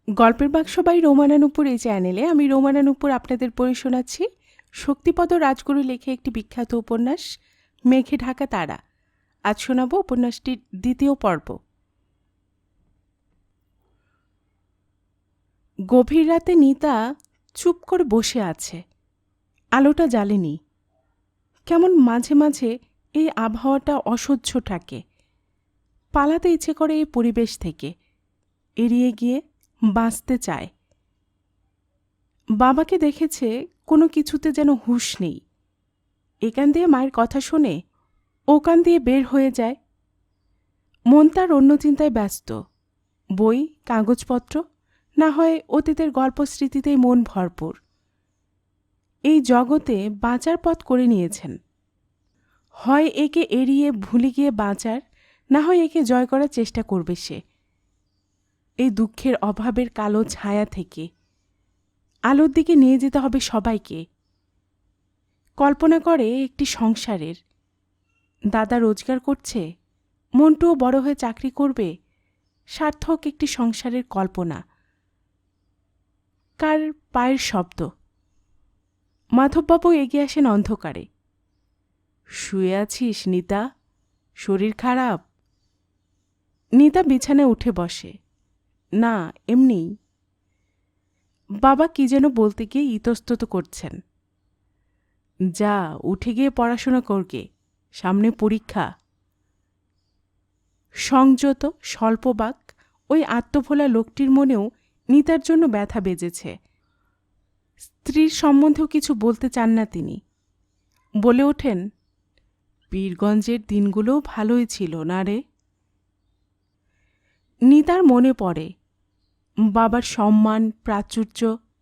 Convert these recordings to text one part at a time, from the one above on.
গল্পের বাক্স বাই রোমানা নূপুর এই চ্যানেলে আমি রোমানা নূপুর আপনাদের পড়ে শোনাচ্ছি শক্তিপদ রাজগুরু লেখে একটি বিখ্যাত উপন্যাস মেঘে ঢাকা তারা। আজ শোনাব উপন্যাসটির দ্বিতীয় পর্ব। গভীর রাতে নিতা চুপ করে বসে আছে। আলোটা জ্বালেনি। কেমন মাঝে মাঝে এই আবহাওয়াটা অসহ্য থাকে। পালাতে ইচ্ছে করে এই পরিবেশ থেকে, এড়িয়ে গিয়ে বাঁচতে চায়। বাবাকে দেখেছে কোনো কিছুতে যেন হুঁশ নেই। এখান দিয়ে মায়ের কথা শোনে, ওখান দিয়ে বের হয়ে যায়। মন তার অন্য চিন্তায় ব্যস্ত। বই, কাগজপত্র, না হয় অতীতের গল্প স্মৃতিতেই মন ভরপুর। এই জগতে বাঁচার পথ করে নিয়েছেন। হয় একে এড়িয়ে ভুলে গিয়ে বাঁচার, না হয় একে জয় করার চেষ্টা করবে সে। এই দুঃখের অভাবের কালো ছায়া থেকে আলোর দিকে নিয়ে যেতে হবে সবাইকে। কল্পনা করে একটি সংসারের। দাদা রোজগার করছে, মন্টুও বড় হয়ে চাকরি করবে। সার্থক একটি সংসারের কল্পনা। কার পায়ের শব্দ। মাধববাবু এগিয়ে আসেন অন্ধকারে। শুয়ে আছিস নিতা? শরীর খারাপ? নিতা বিছানায় উঠে বসে। না, এমনিই। বাবা কি যেন বলতে গিয়ে ইতস্তত করছেন। যা, উঠে গিয়ে পড়াশোনা করগে, সামনে পরীক্ষা। সংযত স্বল্পবাক ওই আত্মভোলা লোকটির মনেও নিতার জন্য ব্যথা বেজেছে। স্ত্রীর সম্বন্ধেও কিছু বলতে চান না তিনি। বলে ওঠেন, পীরগঞ্জের দিনগুলোও ভালোই ছিল না রে? নিতার মনে পড়ে বাবার সম্মান প্রাচুর্য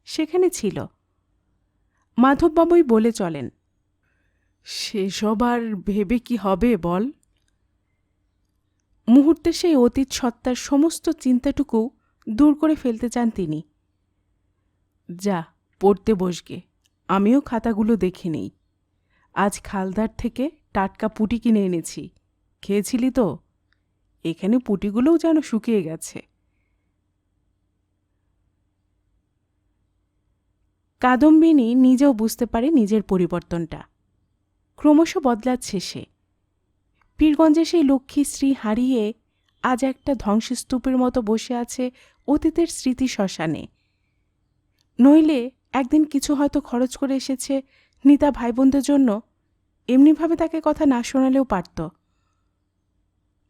সেখানে ছিল। মাধববাবুই বলে চলেন, সেসব আর ভেবে কি হবে বল? মুহূর্তে সেই অতীত সত্তার সমস্ত চিন্তাটুকু দূর করে ফেলতে চান তিনি। যা, পড়তে বসগে, আমিও খাতাগুলো দেখে নেই। আজ খালদার থেকে টাটকা পুঁটি কিনে এনেছি, খেয়েছিলি তো? এখানে পুঁটিগুলোও যেন শুকিয়ে গেছে। কাদম্বিনী নিজেও বুঝতে পারে নিজের পরিবর্তনটা। ক্রমশ বদলাচ্ছে সে। পীরগঞ্জে সেই লক্ষ্মী স্ত্রী হারিয়ে আজ একটা ধ্বংসস্তূপের মতো বসে আছে অতীতের স্মৃতি শ্মশানে। নইলে একদিন কিছু হয়তো খরচ করে এসেছে নিতা ভাইবোনদের জন্য, এমনিভাবে তাকে কথা না শোনালেও পারত।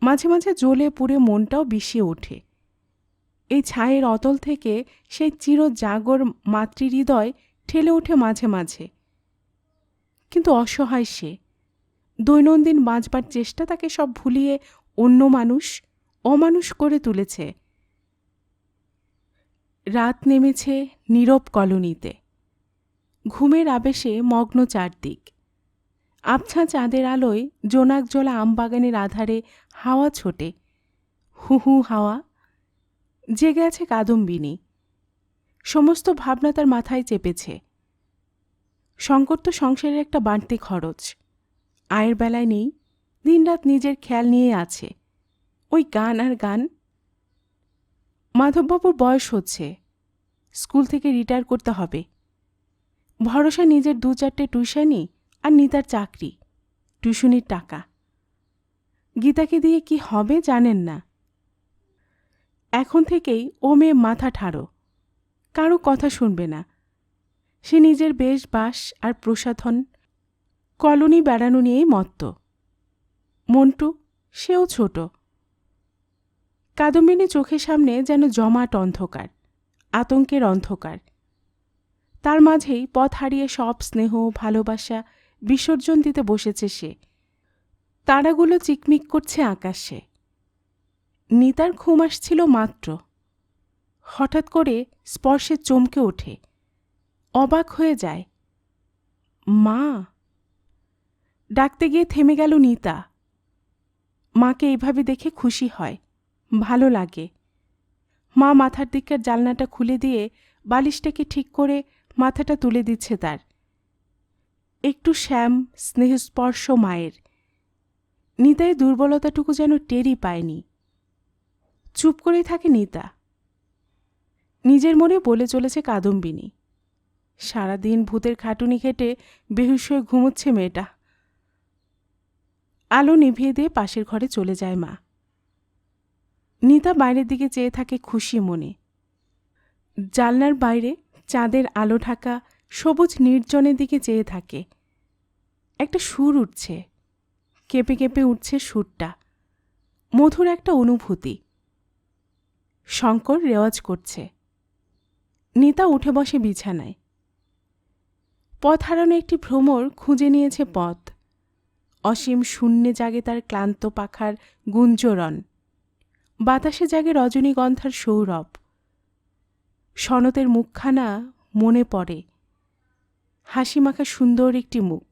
মাঝে মাঝে জ্বলে পুড়ে মনটাও বিষিয়ে ওঠে। এই ছায়ের অতল থেকে সেই চিরজাগর মাতৃহৃদয় ঠেলে ওঠে মাঝে মাঝে। কিন্তু অসহায় সে। দৈনন্দিন বাঁচবার চেষ্টা তাকে সব ভুলিয়ে অন্য মানুষ, অমানুষ করে তুলেছে। রাত নেমেছে নীরব কলোনিতে। ঘুমের আবেশে মগ্ন চারদিক। আবছা চাঁদের আলোয় জোনাক জোলা আমবাগানের আধারে হাওয়া ছোটে, হু হু হাওয়া। জেগে আছে কাদম্বিনী। সমস্ত ভাবনা তার মাথায় চেপেছে। শঙ্কর তো সংসারের একটা বাড়তি খরচ। আয়ের বেলায় নেই, দিনরাত নিজের খেয়াল নিয়ে আছে। ওই গান আর গান। মাধববাবুর বয়স হচ্ছে, স্কুল থেকে রিটায়ার করতে হবে। ভরসা নিজের 2-4টে টিউশনি আর নিতার চাকরি, টিউশনির টাকা। গীতাকে দিয়ে কি হবে জানেন না। এখন থেকেই ও মেয়ে মাথা ঠাড়ো, কারো কথা শুনবে না। সে নিজের বেশ বাস আর প্রসাধন, কলোনি বেড়ানো নিয়েই মত্ত। মন্টু, সেও ছোট। কাদম্বিনী চোখের সামনে যেন জমাট অন্ধকার, আতঙ্কের অন্ধকার। তার মাঝেই পথ হারিয়ে সব স্নেহ ভালোবাসা বিসর্জন দিতে বসেছে সে। তারাগুলো চিকমিক করছে আকাশে। নিতার ঘুম আসছিল মাত্র। হঠাৎ করে স্পর্শে চমকে ওঠে, অবাক হয়ে যায়। মা! ডাকতে গিয়ে থেমে গেল নিতা। মাকে এইভাবে দেখে খুশি হয়, ভালো লাগে। মা মাথার দিকের জানলাটা খুলে দিয়ে বালিশটাকে ঠিক করে মাথাটা তুলে দিচ্ছে তার। একটু শ্যাম স্নেহস্পর্শ মায়ের। নিতাই দুর্বলতাটুকু যেন টেরই পায়নি। চুপ করেই থাকে নিতা। নিজের মনে বলে চলেছে কাদম্বিনী। সারাদিন ভূতের খাটুনি খেটে বেহুশ হয়ে ঘুমোচ্ছে মেয়েটা। আলো নিভিয়ে দিয়ে পাশের ঘরে চলে যায় মা। নিতা বাইরের দিকে চেয়ে থাকে খুশি মনে। জানলার বাইরে চাঁদের আলো ঢাকা সবুজ নির্জনের দিকে চেয়ে থাকে। একটা সুর উঠছে, কেঁপে কেঁপে উঠছে সুরটা, মধুর একটা অনুভূতি। শঙ্কর রেওয়াজ করছে। নিতা উঠে বসে বিছানায়। পথ হারানো একটি ভ্রমর খুঁজে নিয়েছে পথ। অসীম শূন্যে জাগে তার ক্লান্ত পাখার গুঞ্জরণ, বাতাসে জাগে রজনীগন্ধার সৌরভ। সনতের মুখখানা মনে পড়ে, হাসিমাখা সুন্দর একটি মুখ।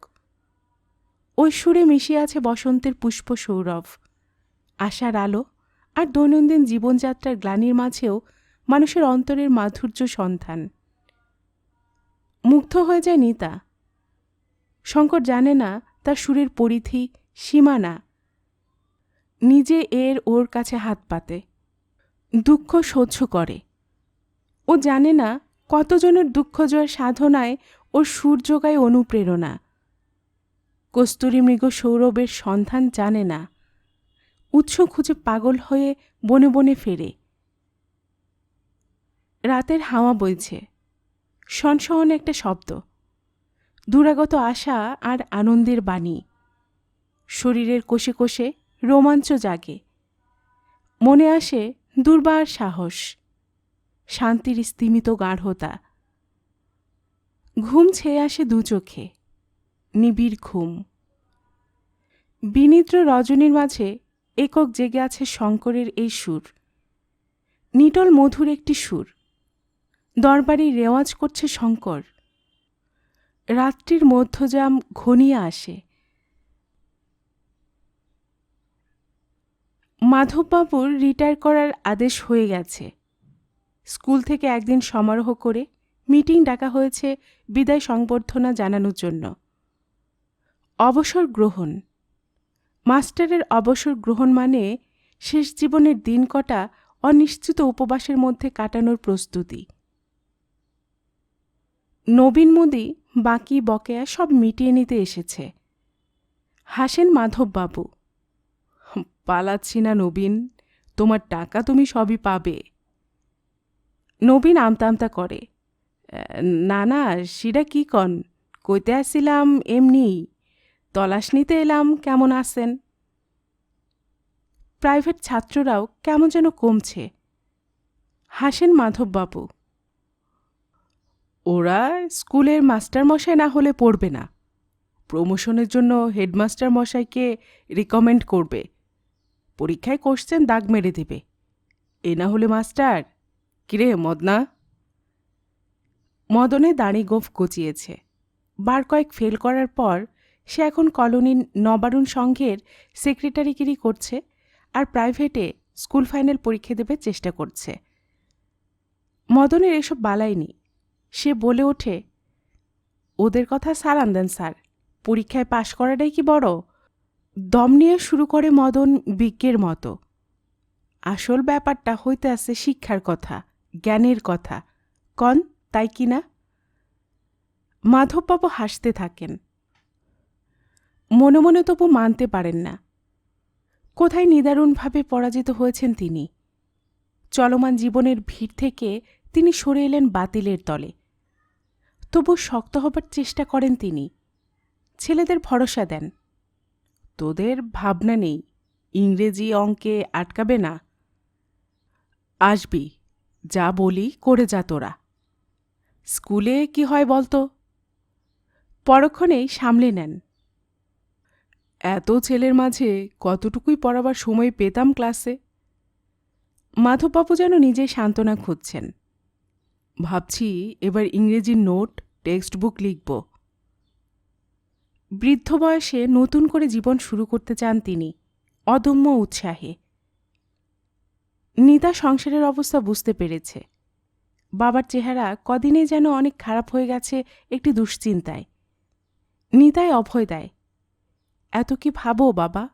ওই সুরে মিশিয়ে আছে বসন্তের পুষ্প সৌরভ, আশার আলো আর দৈনন্দিন জীবনযাত্রার গ্লানির মাঝেও মানুষের অন্তরের মাধুর্য সন্ধান। মুগ্ধ হয়ে যায় নিতা। শঙ্কর জানে না তার সুরের পরিধি, সীমানা। নিজে ওর কাছে হাত পাতে, দুঃখ সহ্য করে। ও জানে না কতজনের দুঃখ জয়ের সাধনায় ওর সুর যোগায় অনুপ্রেরণা। কস্তুরী মৃগ সৌরভের সন্ধান জানে না, উৎস খুঁজে পাগল হয়ে বনে বনে ফেরে। রাতের হাওয়া বইছে, শনশন একটা শব্দ, দূরাগত আশা আর আনন্দের বাণী। শরীরের কোষে কোষে রোমাঞ্চ জাগে, মনে আসে দুর্বার সাহস, শান্তির স্তিমিত গাঢ়তা। ঘুম ছেয়ে আসে দু চোখে, নিবিড় ঘুম। বিনিদ্র রজনীর মাঝে একক জেগে আছে শঙ্করের এই সুর, নিটল মধুর একটি সুর। দরবারি রেওয়াজ করছে শঙ্কর। রাত্রির মধ্যযাম ঘনিয়ে আসে। মাধববাবুর রিটায়ার করার আদেশ হয়ে গেছে। স্কুল থেকে একদিন সমারোহ করে মিটিং ডাকা হয়েছে বিদায় সংবর্ধনা জানানোর জন্য। অবসর গ্রহণ, মাস্টারের অবসর গ্রহণ মানে শেষ জীবনের দিন কটা অনিশ্চিত উপবাসের মধ্যে কাটানোর প্রস্তুতি। নবীন মোদি বাকি বকেয়া সব মিটিয়ে নিতে এসেছে। হাসেন মাধববাবু। পালাচ্ছি না নবীন, তোমার টাকা তুমি সবই পাবে। নবীন আমতা আমতা করে, না না সেটা কি কন, কইতে আসছিলাম এমনি, তলাশ নিতে এলাম কেমন আছেন। প্রাইভেট ছাত্ররাও কেমন যেন কমছে। হাসেন মাধববাবু। ওরা স্কুলের মাস্টারমশাই না হলে পড়বে না, প্রমোশনের জন্য হেডমাস্টার মশাইকে রিকমেন্ড করবে, পরীক্ষায় কোশ্চেন দাগ মেরে দেবে। এ না হলে মাস্টার, কিরে মদনা? মদনে দাড়ি গোঁফ গচিয়েছে। বার কয়েক ফেল করার পর সে এখন কলোনির নবারুণ সংঘের সেক্রেটারিগিরি করছে আর প্রাইভেটে স্কুল ফাইনাল পরীক্ষা দেবে চেষ্টা করছে। মদনের এসব বালাইনি। সে বলে ওঠে, ওদের কথা সারান দেন স্যার, পরীক্ষায় পাশ করাটাই কি বড়? দম নিয়ে শুরু করে মদন বিজ্ঞের মতো। আসল ব্যাপারটা হইতে আছে শিক্ষার কথা, জ্ঞানের কথা। কন তাই কি না? মাধববাবু হাসতে থাকেন। মনে মনে তবু মানতে পারেন না, কোথায় নিদারুণভাবে পরাজিত হয়েছেন তিনি। চলমান জীবনের ভিড় থেকে তিনি সরে এলেন বাতিলের তলে। তবু শক্ত হবার চেষ্টা করেন তিনি। ছেলেদের ভরসা দেন, তোদের ভাবনা নেই, ইংরেজি অঙ্কে আটকাবে না, আসবি, যা বলি করে যা তোরা। স্কুলে কি হয় বলতো? পরক্ষণেই সামলে নেন। এত ছেলের মাঝে কতটুকুই পড়াবার সময় পেতাম ক্লাসে। মাধববাবু যেন নিজেই সান্ত্বনা খুঁজছেন। ভাবছি এবার ইংরেজির নোট, টেক্সট বুক লিখব। বৃদ্ধ বয়সে নতুন করে জীবন শুরু করতে চান তিনি, অদম্য উৎসাহে। নিতা সংসারের অবস্থা বুঝতে পেরেছে। বাবার চেহারা কদিনে যেন অনেক খারাপ হয়ে গেছে একটি দুশ্চিন্তায়। নিতাই অভয় দেয়, এত কি ভাবো বাবা,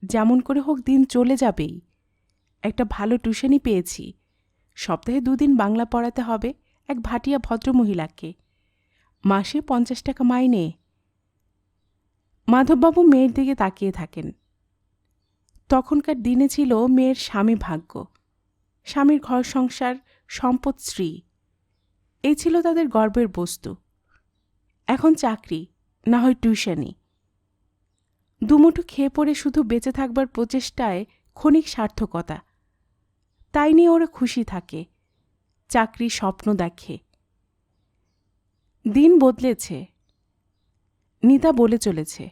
যেমন করে হোক দিন চলে যাবেই। একটা ভালো টিউশনি পেয়েছি, সপ্তাহে 2 দিন বাংলা পড়াতে হবে এক ভাটিয়া ভদ্রমহিলাকে, মাসে 50 টাকা মাইনে। মাধববাবু মেয়ের দিকে তাকিয়ে থাকেন। তখনকার দিনে ছিল মেয়ের স্বামী ভাগ্য, স্বামীর ঘর সংসার, সম্পদ, স্ত্রী, এই ছিল তাদের গর্বের বস্তু। এখন চাকরি, না হয় টিউশনি। দুমুঠো খেয়ে পড়ে শুধু বেঁচে থাকবার প্রচেষ্টায় ক্ষণিক সার্থকতা, তাই নিয়ে ওরা খুশি থাকে, চাকরির স্বপ্ন দেখে। দিন বদলেছে। নিতা বলে চলেছে,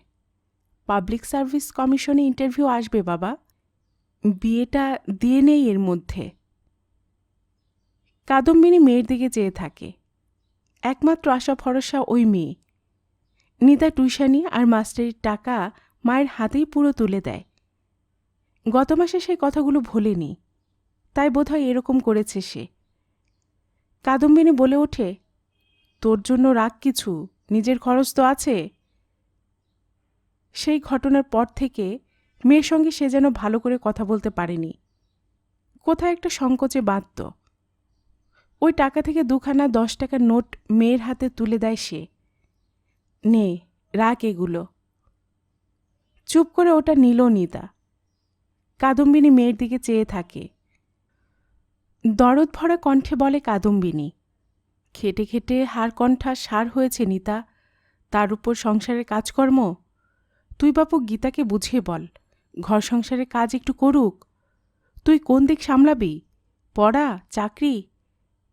পাবলিক সার্ভিস কমিশনে ইন্টারভিউ আসবে বাবা, বিয়েটা দিয়ে নেই এর মধ্যে। কাদম্বিনী মেয়ের দিকে চেয়ে থাকে। একমাত্র আশা ভরসা ওই মেয়ে। নিতা টিউশনি আর মাস্টারির টাকা মায়ের হাতেই পুরো তুলে দেয়। গত মাসে সেই কথাগুলো ভোলেনি, তাই বোধহয় এরকম করেছে সে। কাদম্বিনী বলে ওঠে, তোর জন্য রাগ কিছু, নিজের খরচ তো আছে। সেই ঘটনার পর থেকে মেয়ের সঙ্গে সে যেন ভালো করে কথা বলতে পারেনি। কোথায় একটা সংকোচে বাঁধত। ওই টাকা থেকে 2খানা 10 টাকার নোট মেয়ের হাতে তুলে দেয় সে। নে, রাখ এগুলো। চুপ করে ওটা নিল নিতা। কাদম্বিনী মেয়ের দিকে চেয়ে থাকে। দরদ ভরা কণ্ঠে বলে কাদম্বিনী, খেটে খেটে হাড় কণ্ঠা সার হয়েছে নিতা, তার উপর সংসারের কাজকর্ম। তুই বাপু গীতাকে বুঝিয়ে বল, ঘর সংসারের কাজ একটু করুক। তুই কোন দিক সামলাবি? পড়া, চাকরি?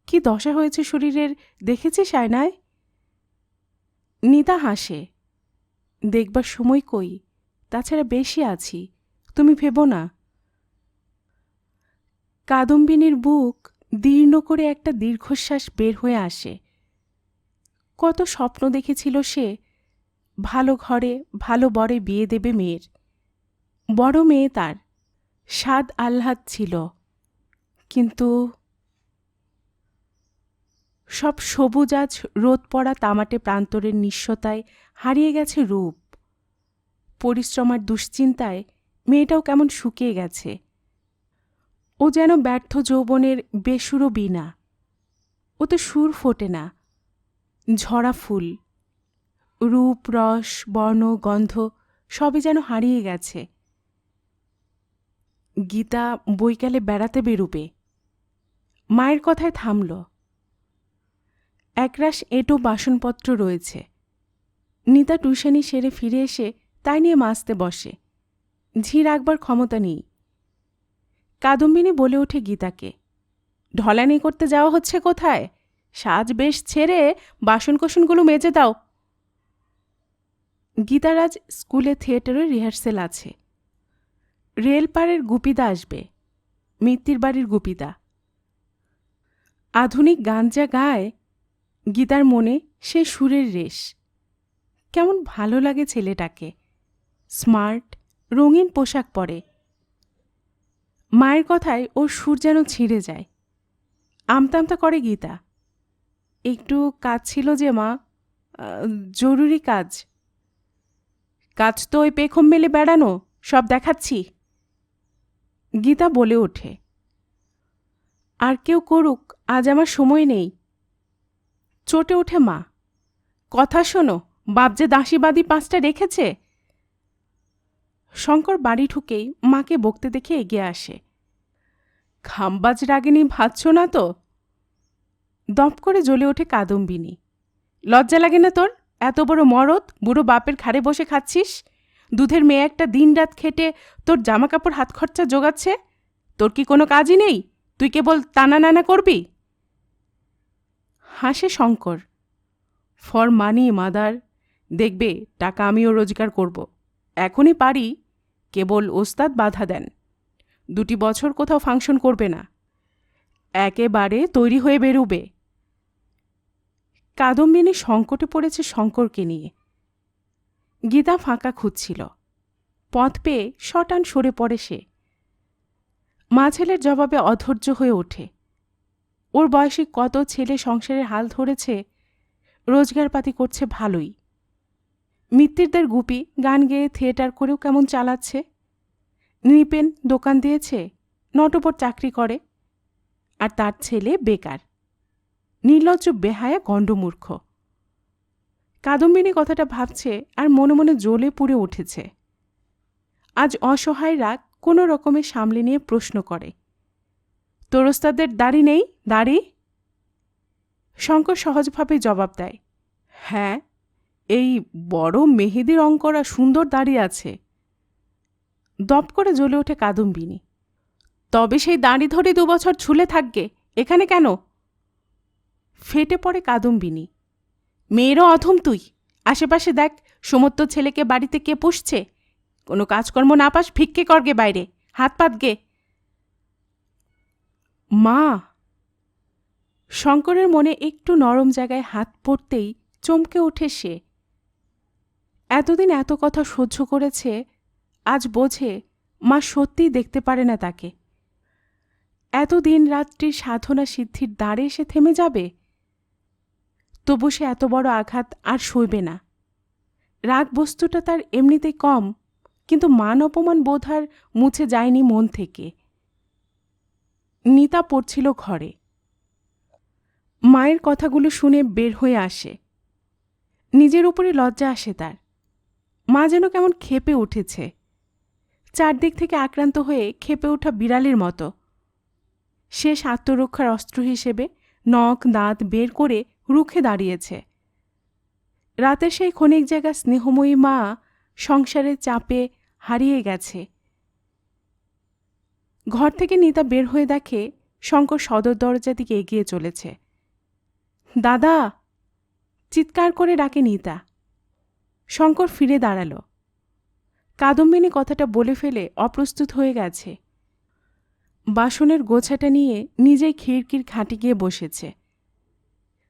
কি দশা হয়েছে শরীরের দেখেছিস আয়নায়? নিতা হাসে। দেখবার সময় কই, তাছাড়া বেশি আছি, তুমি ভেবো না। কাদম্বিনীর বুক দীর্ণ করে একটা দীর্ঘশ্বাস বের হয়ে আসে। কত স্বপ্ন দেখেছিল সে, ভালো ঘরে ভালো বরে বিয়ে দেবে মেয়ের। বড় মেয়ে তার, স্বাদ আহ্লাদ ছিল, কিন্তু সব সবুজ আজ রোদ পড়া তামাটে প্রান্তরের নিঃস্বতায় হারিয়ে গেছে রূপ। পরিশ্রম আর দুশ্চিন্তায় মেয়েটাও কেমন শুকিয়ে গেছে। ও যেন ব্যর্থ যৌবনের বেসুরো বীণা। ও তো সুর ফোটে না, ঝরা ফুল। রূপ, রস, বর্ণ, গন্ধ সবই যেন হারিয়ে গেছে। গীতা বৈকালে বেড়াতে বেরুবে। মায়ের কথায় থামল। একরাশ এঁটো বাসনপত্র রয়েছে। নিতা টিউশনি সেরে ফিরে এসে তাই নিয়ে মাজতে বসে। ঝি রাখবার ক্ষমতা নেই। কাদম্বিনী বলে ওঠে গীতাকে, ঢলানি করতে যাওয়া হচ্ছে কোথায়? সাজ বেশ ছেড়ে বাসনকোসনগুলো মেজে দাও। গীতার আজ স্কুলে থিয়েটারের রিহার্সেল আছে। রেলপাড়ের গুপিদা আসবে, মিত্তির বাড়ির গুপিদা। আধুনিক গান যা গায়, গীতার মনে সে সুরের রেশ। কেমন ভালো লাগে ছেলেটাকে। স্মার্ট, রঙিন পোশাক পরে। মায়ের কথায় ওর সুর যেন ছিঁড়ে যায়। আমতামতা করে গীতা। একটু কাজ ছিল যে মা, জরুরি কাজ। কাজ তো ওই পেখম মেলে বেড়ানো, সব দেখাচ্ছি। গীতা বলে ওঠে, আর কেউ করুক, আজ আমার সময় নেই। চটে ওঠে মা, কথা শোনো, বাপ যে দাসীবাদী 5টা রেখেছে। শঙ্কর বাড়ি ঢুকেই মাকে বকতে দেখে এগিয়ে আসে। খামবাজ রাগিনী ভাবছ না তো? দপ করে জ্বলে ওঠে কাদম্বিনী। লজ্জা লাগে না তোর? এত বড় মরদ, বুড়ো বাপের ঘাড়ে বসে খাচ্ছিস। দুধের মেয়ে একটা দিনরাত খেটে তোর জামাকাপড় হাত খরচা জোগাচ্ছে। তোর কি কোনো কাজই নেই? তুই কেবল টানা নানা করবি? হাসে শঙ্কর। ফর মানি মাদার, দেখবে টাকা আমিও রোজগার করব। এখনই পারি, কেবল ওস্তাদ বাধা দেন। 2 বছর কোথাও ফাংশন করবে না, একেবারে তৈরি হয়ে বেরুবে। কাদম্বিনী সংকটে পড়েছে শঙ্করকে নিয়ে। গীতা ফাঁকা খুঁজছিল। পথ পেয়ে শটান সরে পড়ে সে। মা ছেলের জবাবে অধৈর্য হয়ে ওঠে। ওর বয়সী কত ছেলে সংসারের হাল ধরেছে, রোজগারপাতি করছে ভালোই। মিত্তিরদের গুপি গান গেয়ে থিয়েটার করেও কেমন চালাচ্ছে। নৃপেন দোকান দিয়েছে, নটবর চাকরি করে। আর তার ছেলে বেকার, নির্লজ্জ বেহায়া গণ্ডমূর্খ। কাদম্বিনী কথাটা ভাবছে আর মনে মনে জ্বলে পুড়ে উঠেছে। আজ অসহায় রাগ কোনো রকমে সামলে নিয়ে প্রশ্ন করে, তোর ওস্তাদের দাড়ি নেই? দাড়ি? শঙ্কর সহজভাবে জবাব দেয়, হ্যাঁ, এই বড় মেহেদি রং করা সুন্দর দাড়ি আছে। দপ করে জ্বলে ওঠে কাদম্বিনী। তবে সেই দাড়ি ধরে 2 বছর ঝুলে থাকবে, এখানে কেন? ফেটে পড়ে কাদম্বিনী। মেয়েরও অধম তুই। আশেপাশে দেখ, সমস্ত ছেলেকে বাড়িতে কে পুষছে। কোনো কাজকর্ম না পাস ভিক্ষে করগে বাইরে, হাত পাত গে। মা! শঙ্করের মনে একটু নরম জায়গায় হাত পড়তেই চমকে ওঠে সে। এতদিন এত কথা সহ্য করেছে, আজ বোঝে মা সত্যিই দেখতে পারে না তাকে। এতদিন রাত্রির সাধনা সিদ্ধির দ্বারে এসে থেমে যাবে? তবু সে এত বড় আঘাত আর সইবে না। রাগ বস্তুটা তার এমনিতেই কম, কিন্তু মান অপমান বোধ আর মুছে যায়নি মন থেকে। নিতা পড়ছিল ঘরে। মায়ের কথাগুলো শুনে বের হয়ে আসে। নিজের উপরে লজ্জা আসে তার। মা যেন কেমন ক্ষেপে উঠেছে, চারদিক থেকে আক্রান্ত হয়ে ক্ষেপে ওঠা বিড়ালের মতো। শেষ আত্মরক্ষার অস্ত্র হিসেবে নখ দাঁত বের করে রুখে দাঁড়িয়েছে। রাতের সেই ক্ষণিক জায়গা স্নেহময়ী মা সংসারের চাপে হারিয়ে গেছে। ঘর থেকে নিতা বের হয়ে দেখে শঙ্কর সদর দরজা দিকে এগিয়ে চলেছে। দাদা! চিৎকার করে ডাকে নিতা। শঙ্কর ফিরে দাঁড়াল। কাদম্বিনী কথাটা বলে ফেলে অপ্রস্তুত হয়ে গেছে। বাসনের গোছাটা নিয়ে নিজেই খিড়কির খাটে গিয়ে বসেছে।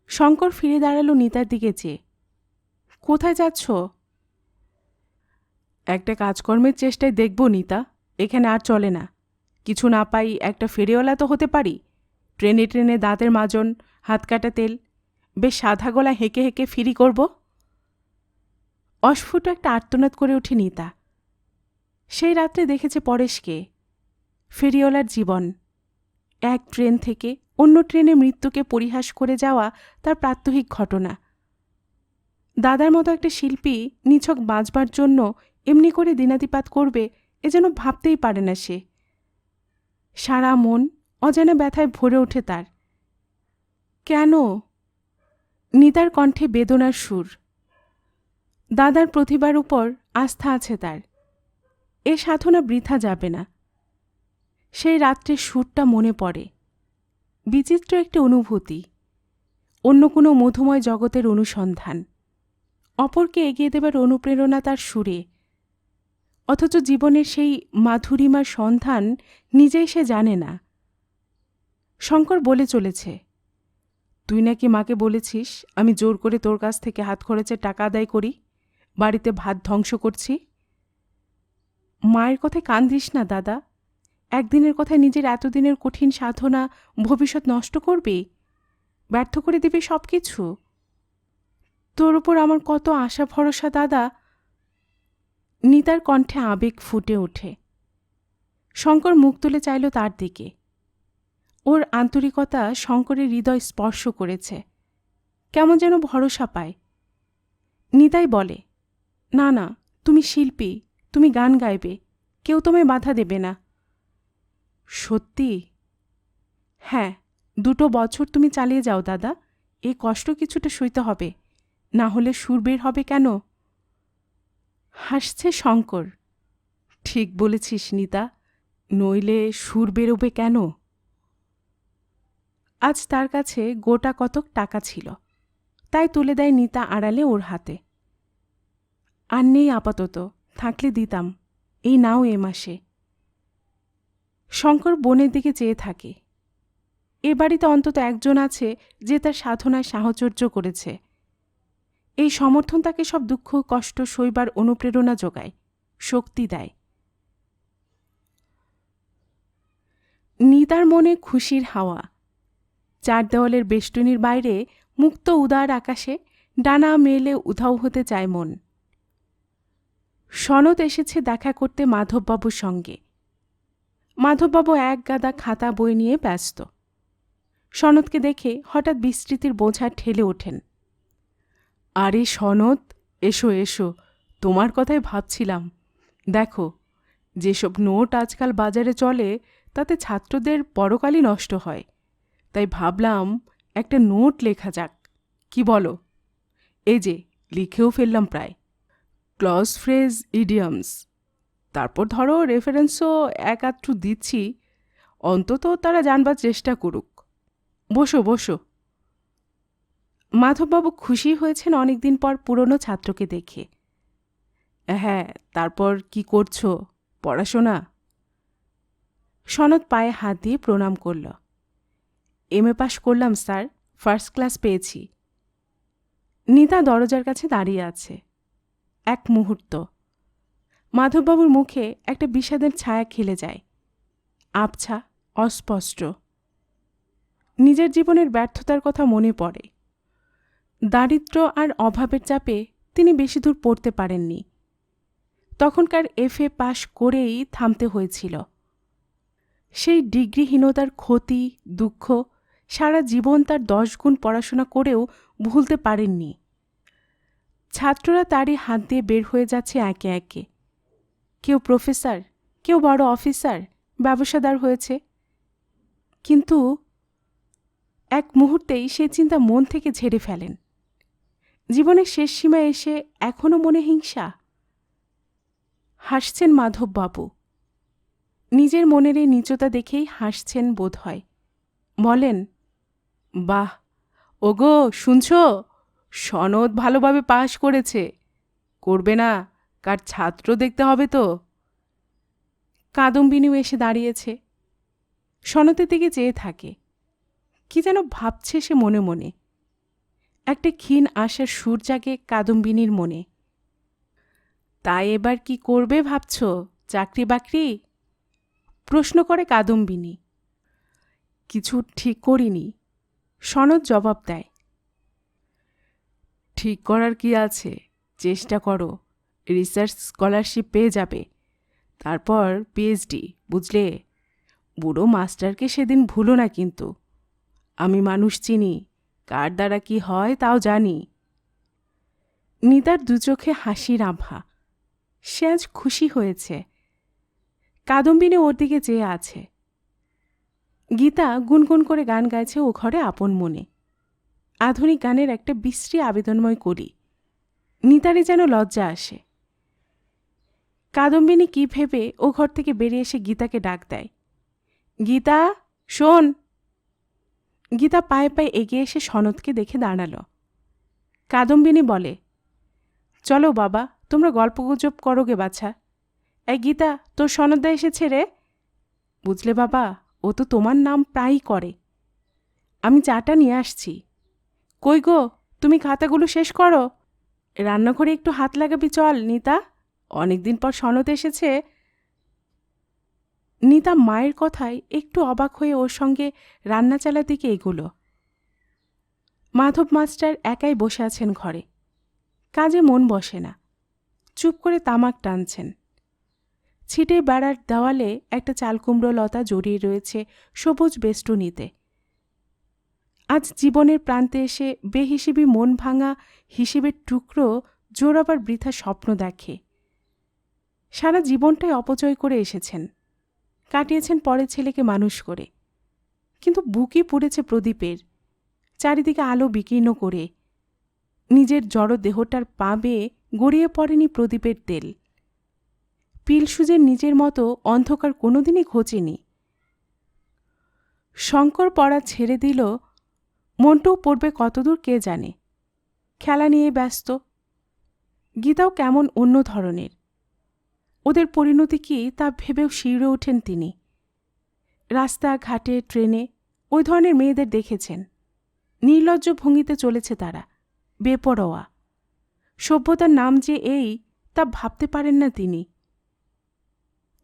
শঙ্কর ফিরে দাঁড়াল নিতার দিকে চেয়ে। কোথায় যাচ্ছ? একটা কাজকর্মের চেষ্টায় দেখব নিতা, এখানে আর চলে না। কিছু না পাই একটা ফেরিওয়ালা তো হতে পারি। ট্রেনে ট্রেনে দাঁতের মাজন, হাত কাটা তেল, বেশ সাদা গলা হেঁকে হেঁকে ফিরি করব। অস্ফুট একটা আর্তনাদ করে ওঠে নিতা। সেই রাত্রে দেখেছে পরেশকে। ফেরিওয়ালার জীবন, এক ট্রেন থেকে অন্য ট্রেনে মৃত্যুকে পরিহাস করে যাওয়া তার প্রাত্যহিক ঘটনা। দাদার মতো একটা শিল্পী নিছক বাঁচবার জন্য এমনি করে দিনাতিপাত করবে এ যেন ভাবতেই পারে না সে। সারা মন অজানা ব্যথায় ভরে ওঠে তার। কেন? নিতার কণ্ঠে বেদনার সুর। দাদার প্রতিভার উপর আস্থা আছে তার। এ সাধনা বৃথা যাবে না। সেই রাত্রের সুরটা মনে পড়ে। বিচিত্র একটি অনুভূতি, অন্য কোনো মধুময় জগতের অনুসন্ধান। অপরকে এগিয়ে দেবার অনুপ্রেরণা তার সুরে। অথচ জীবনের সেই মাধুরিমার সন্ধান নিজেই সে জানে না। শঙ্কর বলে চলেছে, তুই নাকি মাকে বলেছিস আমি জোর করে তোর কাছ থেকে হাত খরচের টাকা আদায় করি, বাড়িতে ভাত ধ্বংস করছি। মায়ের কথায় কান দিস না দাদা। একদিনের কথায় নিজের এতদিনের কঠিন সাধনা ভবিষ্যৎ নষ্ট করবি, ব্যর্থ করে দিবি সব কিছু। তোর উপর আমার কত আশা ভরসা দাদা। নিতার কণ্ঠে আবেগ ফুটে ওঠে। শঙ্কর মুখ তুলে চাইল তার দিকে। ওর আন্তরিকতা শঙ্করের হৃদয় স্পর্শ করেছে। কেমন যেন ভরসা পায়। নিতাই বলে, না না, তুমি শিল্পী, তুমি গান গাইবে, কেউ তোমায় বাধা দেবে না। সত্যি? হ্যাঁ, 2 বছর তুমি চালিয়ে যাও দাদা। এই কষ্ট কিছুটা সইতে হবে, না হলে সুর বের হবে কেন? হাসছে শঙ্কর। ঠিক বলেছিস নিতা, নইলে সুর বেরোবে কেন? আজ তার কাছে গোটা কতক টাকা ছিল, তাই তুলে দেয় নিতা আড়ালে ওর হাতে। আর নেই আপাতত, থাকলে দিতাম, এই নাও এ মাসে। শঙ্কর বোনের দিকে চেয়ে থাকে। এ বাড়িতে অন্তত একজন আছে যে তার সাধনায় সাহচর্য করেছে। এই সমর্থন তাকে সব দুঃখ কষ্ট সইবার অনুপ্রেরণা যোগায়, শক্তি দেয়। নিতার মনে খুশির হাওয়া। 4 দেওয়ালের বেষ্টনীর বাইরে মুক্ত উদার আকাশে ডানা মেলে উধাও হতে চায় মন। সনদ এসেছে দেখা করতে মাধববাবুর সঙ্গে। মাধববাবু এক গাদা খাতা বই নিয়ে ব্যস্ত। সনদকে দেখে হঠাৎ বিস্মৃতির বোঝা ঠেলে ওঠেন। আরে সনদ, এসো এসো, তোমার কথাই ভাবছিলাম। দেখো, যেসব নোট আজকাল বাজারে চলে তাতে ছাত্রদের পরকালই নষ্ট হয়, তাই ভাবলাম একটা নোট লেখা যাক, কি বলো? এই যে লিখেও ফেললাম প্রায়। ক্লজ ফ্রেজ, ইডিয়মস, তারপর ধরো রেফারেন্সও এক আধটু দিচ্ছি, অন্তত তারা জানবার চেষ্টা করুক। বসো বসো। মাধববাবু খুশি হয়েছেন অনেকদিন পর পুরনো ছাত্রকে দেখে। হ্যাঁ, তারপর কি করছো, পড়াশোনা? সনদ পায়ে হাত দিয়ে প্রণাম করল। এমএ পাশ করলাম স্যার, ফার্স্ট ক্লাস পেয়েছি। নিতা দরজার কাছে দাঁড়িয়ে আছে। এক মুহূর্ত মাধববাবুর মুখে একটা বিষাদের ছায়া খেলে যায়, আবছা, অস্পষ্ট। নিজের জীবনের ব্যর্থতার কথা মনে পড়ে। দারিদ্র্য আর অভাবের চাপে তিনি বেশি দূর পড়তে পারেননি। তখনকার এফএ পাশ করেই থামতে হয়েছিল। সেই ডিগ্রিহীনতার ক্ষতি, দুঃখ সারা জীবন তার 10 গুণ পড়াশোনা করেও ভুলতে পারেননি। ছাত্ররা তারই হাত দিয়ে বের হয়ে যাচ্ছে একে একে। কেউ প্রফেসর, কেউ বড় অফিসার, ব্যবসাদার হয়েছে। কিন্তু এক মুহূর্তেই সে চিন্তা মন থেকে ঝেড়ে ফেলেন। জীবনের শেষ সীমায় এসে এখনও মনে হিংসা? হাসছেন মাধববাবু। নিজের মনের এই নীচতা দেখেই হাসছেন বোধ হয়। বলেন, বাহ, ওগো শুনছ, সনদ ভালোভাবে পাশ করেছে। করবে না, কার ছাত্র দেখতে হবে তো। কাদম্বিনীও এসে দাঁড়িয়েছে। সনদের দিকে চেয়ে থাকে। কি যেন ভাবছে সে মনে মনে। একটা ক্ষীণ আশার সুর জাগে কাদম্বিনীর মনে। তাই এবার কি করবে ভাবছ, চাকরি বাকরি? প্রশ্ন করে কাদম্বিনী। কিছু ঠিক করিনি, সনদ জবাব দেয়। ঠিক করার কি আছে, চেষ্টা করো, রিসার্চ স্কলারশিপ পেয়ে যাবে, তারপর পিএইচডি, বুঝলে? বুড়ো মাস্টারকে সেদিন ভুলো না কিন্তু। আমি মানুষ চিনি, কার দ্বারা কি হয় তাও জানি। নিতার দু চোখে হাসির আভা। সে আজ খুশি হয়েছে। কাদম্বিনী ওর দিকে চেয়ে আছে। গীতা গুনগুন করে গান গাইছে ও ঘরে আপন মনে। আধুনিক গানের একটা বিশ্রী আবেদনময় করি। নিতারে যেন লজ্জা আসে। কাদম্বিনী কি ভেবে ও ঘর থেকে বেরিয়ে এসে গীতাকে ডাক দেয়। গীতা, শোন। গীতা পায়ে পায়ে এগিয়ে এসে সনদকে দেখে দাঁড়াল। কাদম্বিনী বলে, চলো বাবা, তোমরা গল্পগুজব করোগে বাছা। এই গীতা, তোর সনদদা এসেছে রে। বুঝলে বাবা, ও তো তোমার নাম প্রায়ই করে। আমি চাটা নিয়ে আসছি। কই গো, তুমি খাতাগুলো শেষ করো। রান্নাঘরে একটু হাত লাগাবি চল নিতা, অনেকদিন পর সনদ এসেছে। নিতা মায়ের কথায় একটু অবাক হয়ে ওর সঙ্গে রান্না চালার দিকে এগোলো। মাধব মাস্টার একাই বসে আছেন ঘরে। কাজে মন বসে না, চুপ করে তামাক টানছেন। ছিটে বেড়ার দেওয়ালে একটা চালকুমড়ো লতা জড়িয়ে রয়েছে সবুজ বেষ্টনীতে। আজ জীবনের প্রান্তে এসে বেহিসেবি মন ভাঙা হিসেবের টুকরো জোরাবার বৃথা স্বপ্ন দেখে। সারা জীবনটাই অপচয় করে এসেছেন, কাটিয়েছেন পরের ছেলেকে মানুষ করে। কিন্তু বুকই পুড়েছে প্রদীপের, চারিদিকে আলো বিকীর্ণ করে। নিজের জড় দেহটার পা বেয়ে গড়িয়ে পড়েনি প্রদীপের তেল। পিলসুজের নিজের মতো অন্ধকার কোনোদিনই ঘোচেনি। শঙ্কর পড়া ছেড়ে দিল, মনটাও পড়বে কতদূর কে জানে। খেলা নিয়ে ব্যস্ত। গীতাও কেমন অন্য ধরনের। ওদের পরিণতি কি তা ভেবেও শিউরে ওঠেন তিনি। রাস্তা ঘাটে, ট্রেনে ওই ধরনের মেয়েদের দেখেছেন। নির্লজ্জ ভঙ্গিতে চলেছে তারা, বেপরোয়া। সভ্যতার নাম যে এই তা ভাবতে পারেন না তিনি।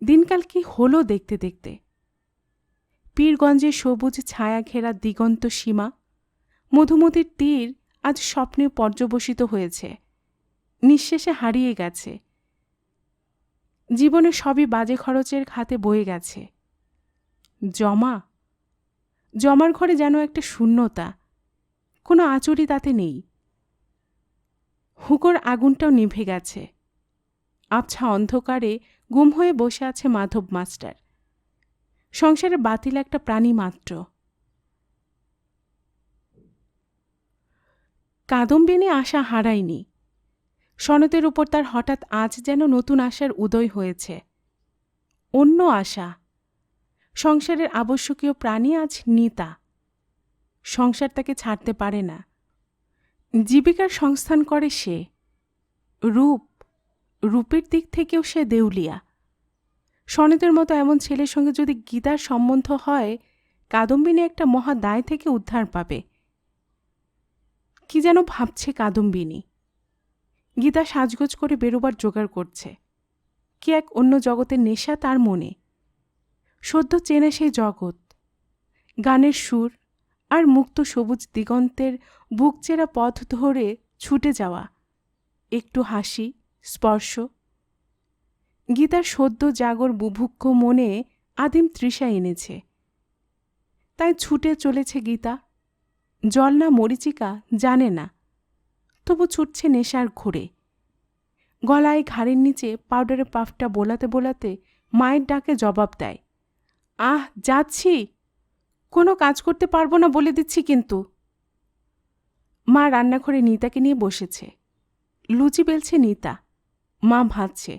দিনকাল কি হলো দেখতে দেখতে। পীরগঞ্জের সবুজ ছায়া ঘেরা দিগন্ত সীমা, মধুমতির তীর আজ স্বপ্নে পর্যবসিত হয়েছে, নিঃশেষে হারিয়ে গেছে। জীবনে সবই বাজে খরচের খাতে বয়ে গেছে। জমা জমার ঘরে যেন একটা শূন্যতা, কোনো আঁচড়ই তাতে নেই। হুঁকোর আগুনটাও নিভে গেছে। আবছা অন্ধকারে গুম হয়ে বসে আছে মাধব মাস্টার, সংসারে বাতিল একটা প্রাণী মাত্র। কাদম্বিনী আশা হারায়নি। সনতের উপর তার হঠাৎ আজ যেন নতুন আশার উদয় হয়েছে, অন্য আশা। সংসারের আবশ্যকীয় প্রাণী আজ নিতা। সংসার তাকে ছাড়তে পারে না। জীবিকার সংস্থান করে সে। রূপের দিক থেকেও সে দেউলিয়া। সনতের মতো এমন ছেলের সঙ্গে যদি গীতার সম্বন্ধ হয়, কাদম্বিনী একটা মহা দায় থেকে উদ্ধার পাবে। কি যেন ভাবছে কাদম্বিনী। গীতা সাজগোজ করে বেরোবার জোগাড় করছে। কি এক অন্য জগতের নেশা তার মনে। সদ্য চেনা সেই জগৎ, গানের সুর আর মুক্ত সবুজ দিগন্তের বুকচেরা পথ ধরে ছুটে যাওয়া, একটু হাসি, স্পর্শ। গীতার সদ্য জাগর বুভুক্ষ মনে আদিম তৃষা এনেছে, তাই ছুটে চলেছে গীতা। জল না মরিচিকা জানে না, তবু ছুটছে নেশার ঘোরে। গলায় ঘাড়ের নিচে পাউডারের পাফটা বোলাতে বোলাতে মায়ের ডাকে জবাব দেয়, আহ যাচ্ছি, কোনো কাজ করতে পারবো না বলে দিচ্ছি কিন্তু। মা রান্নাঘরে নিতাকে নিয়ে বসেছে। লুচি বেলছে নিতা, মা ভাজছে।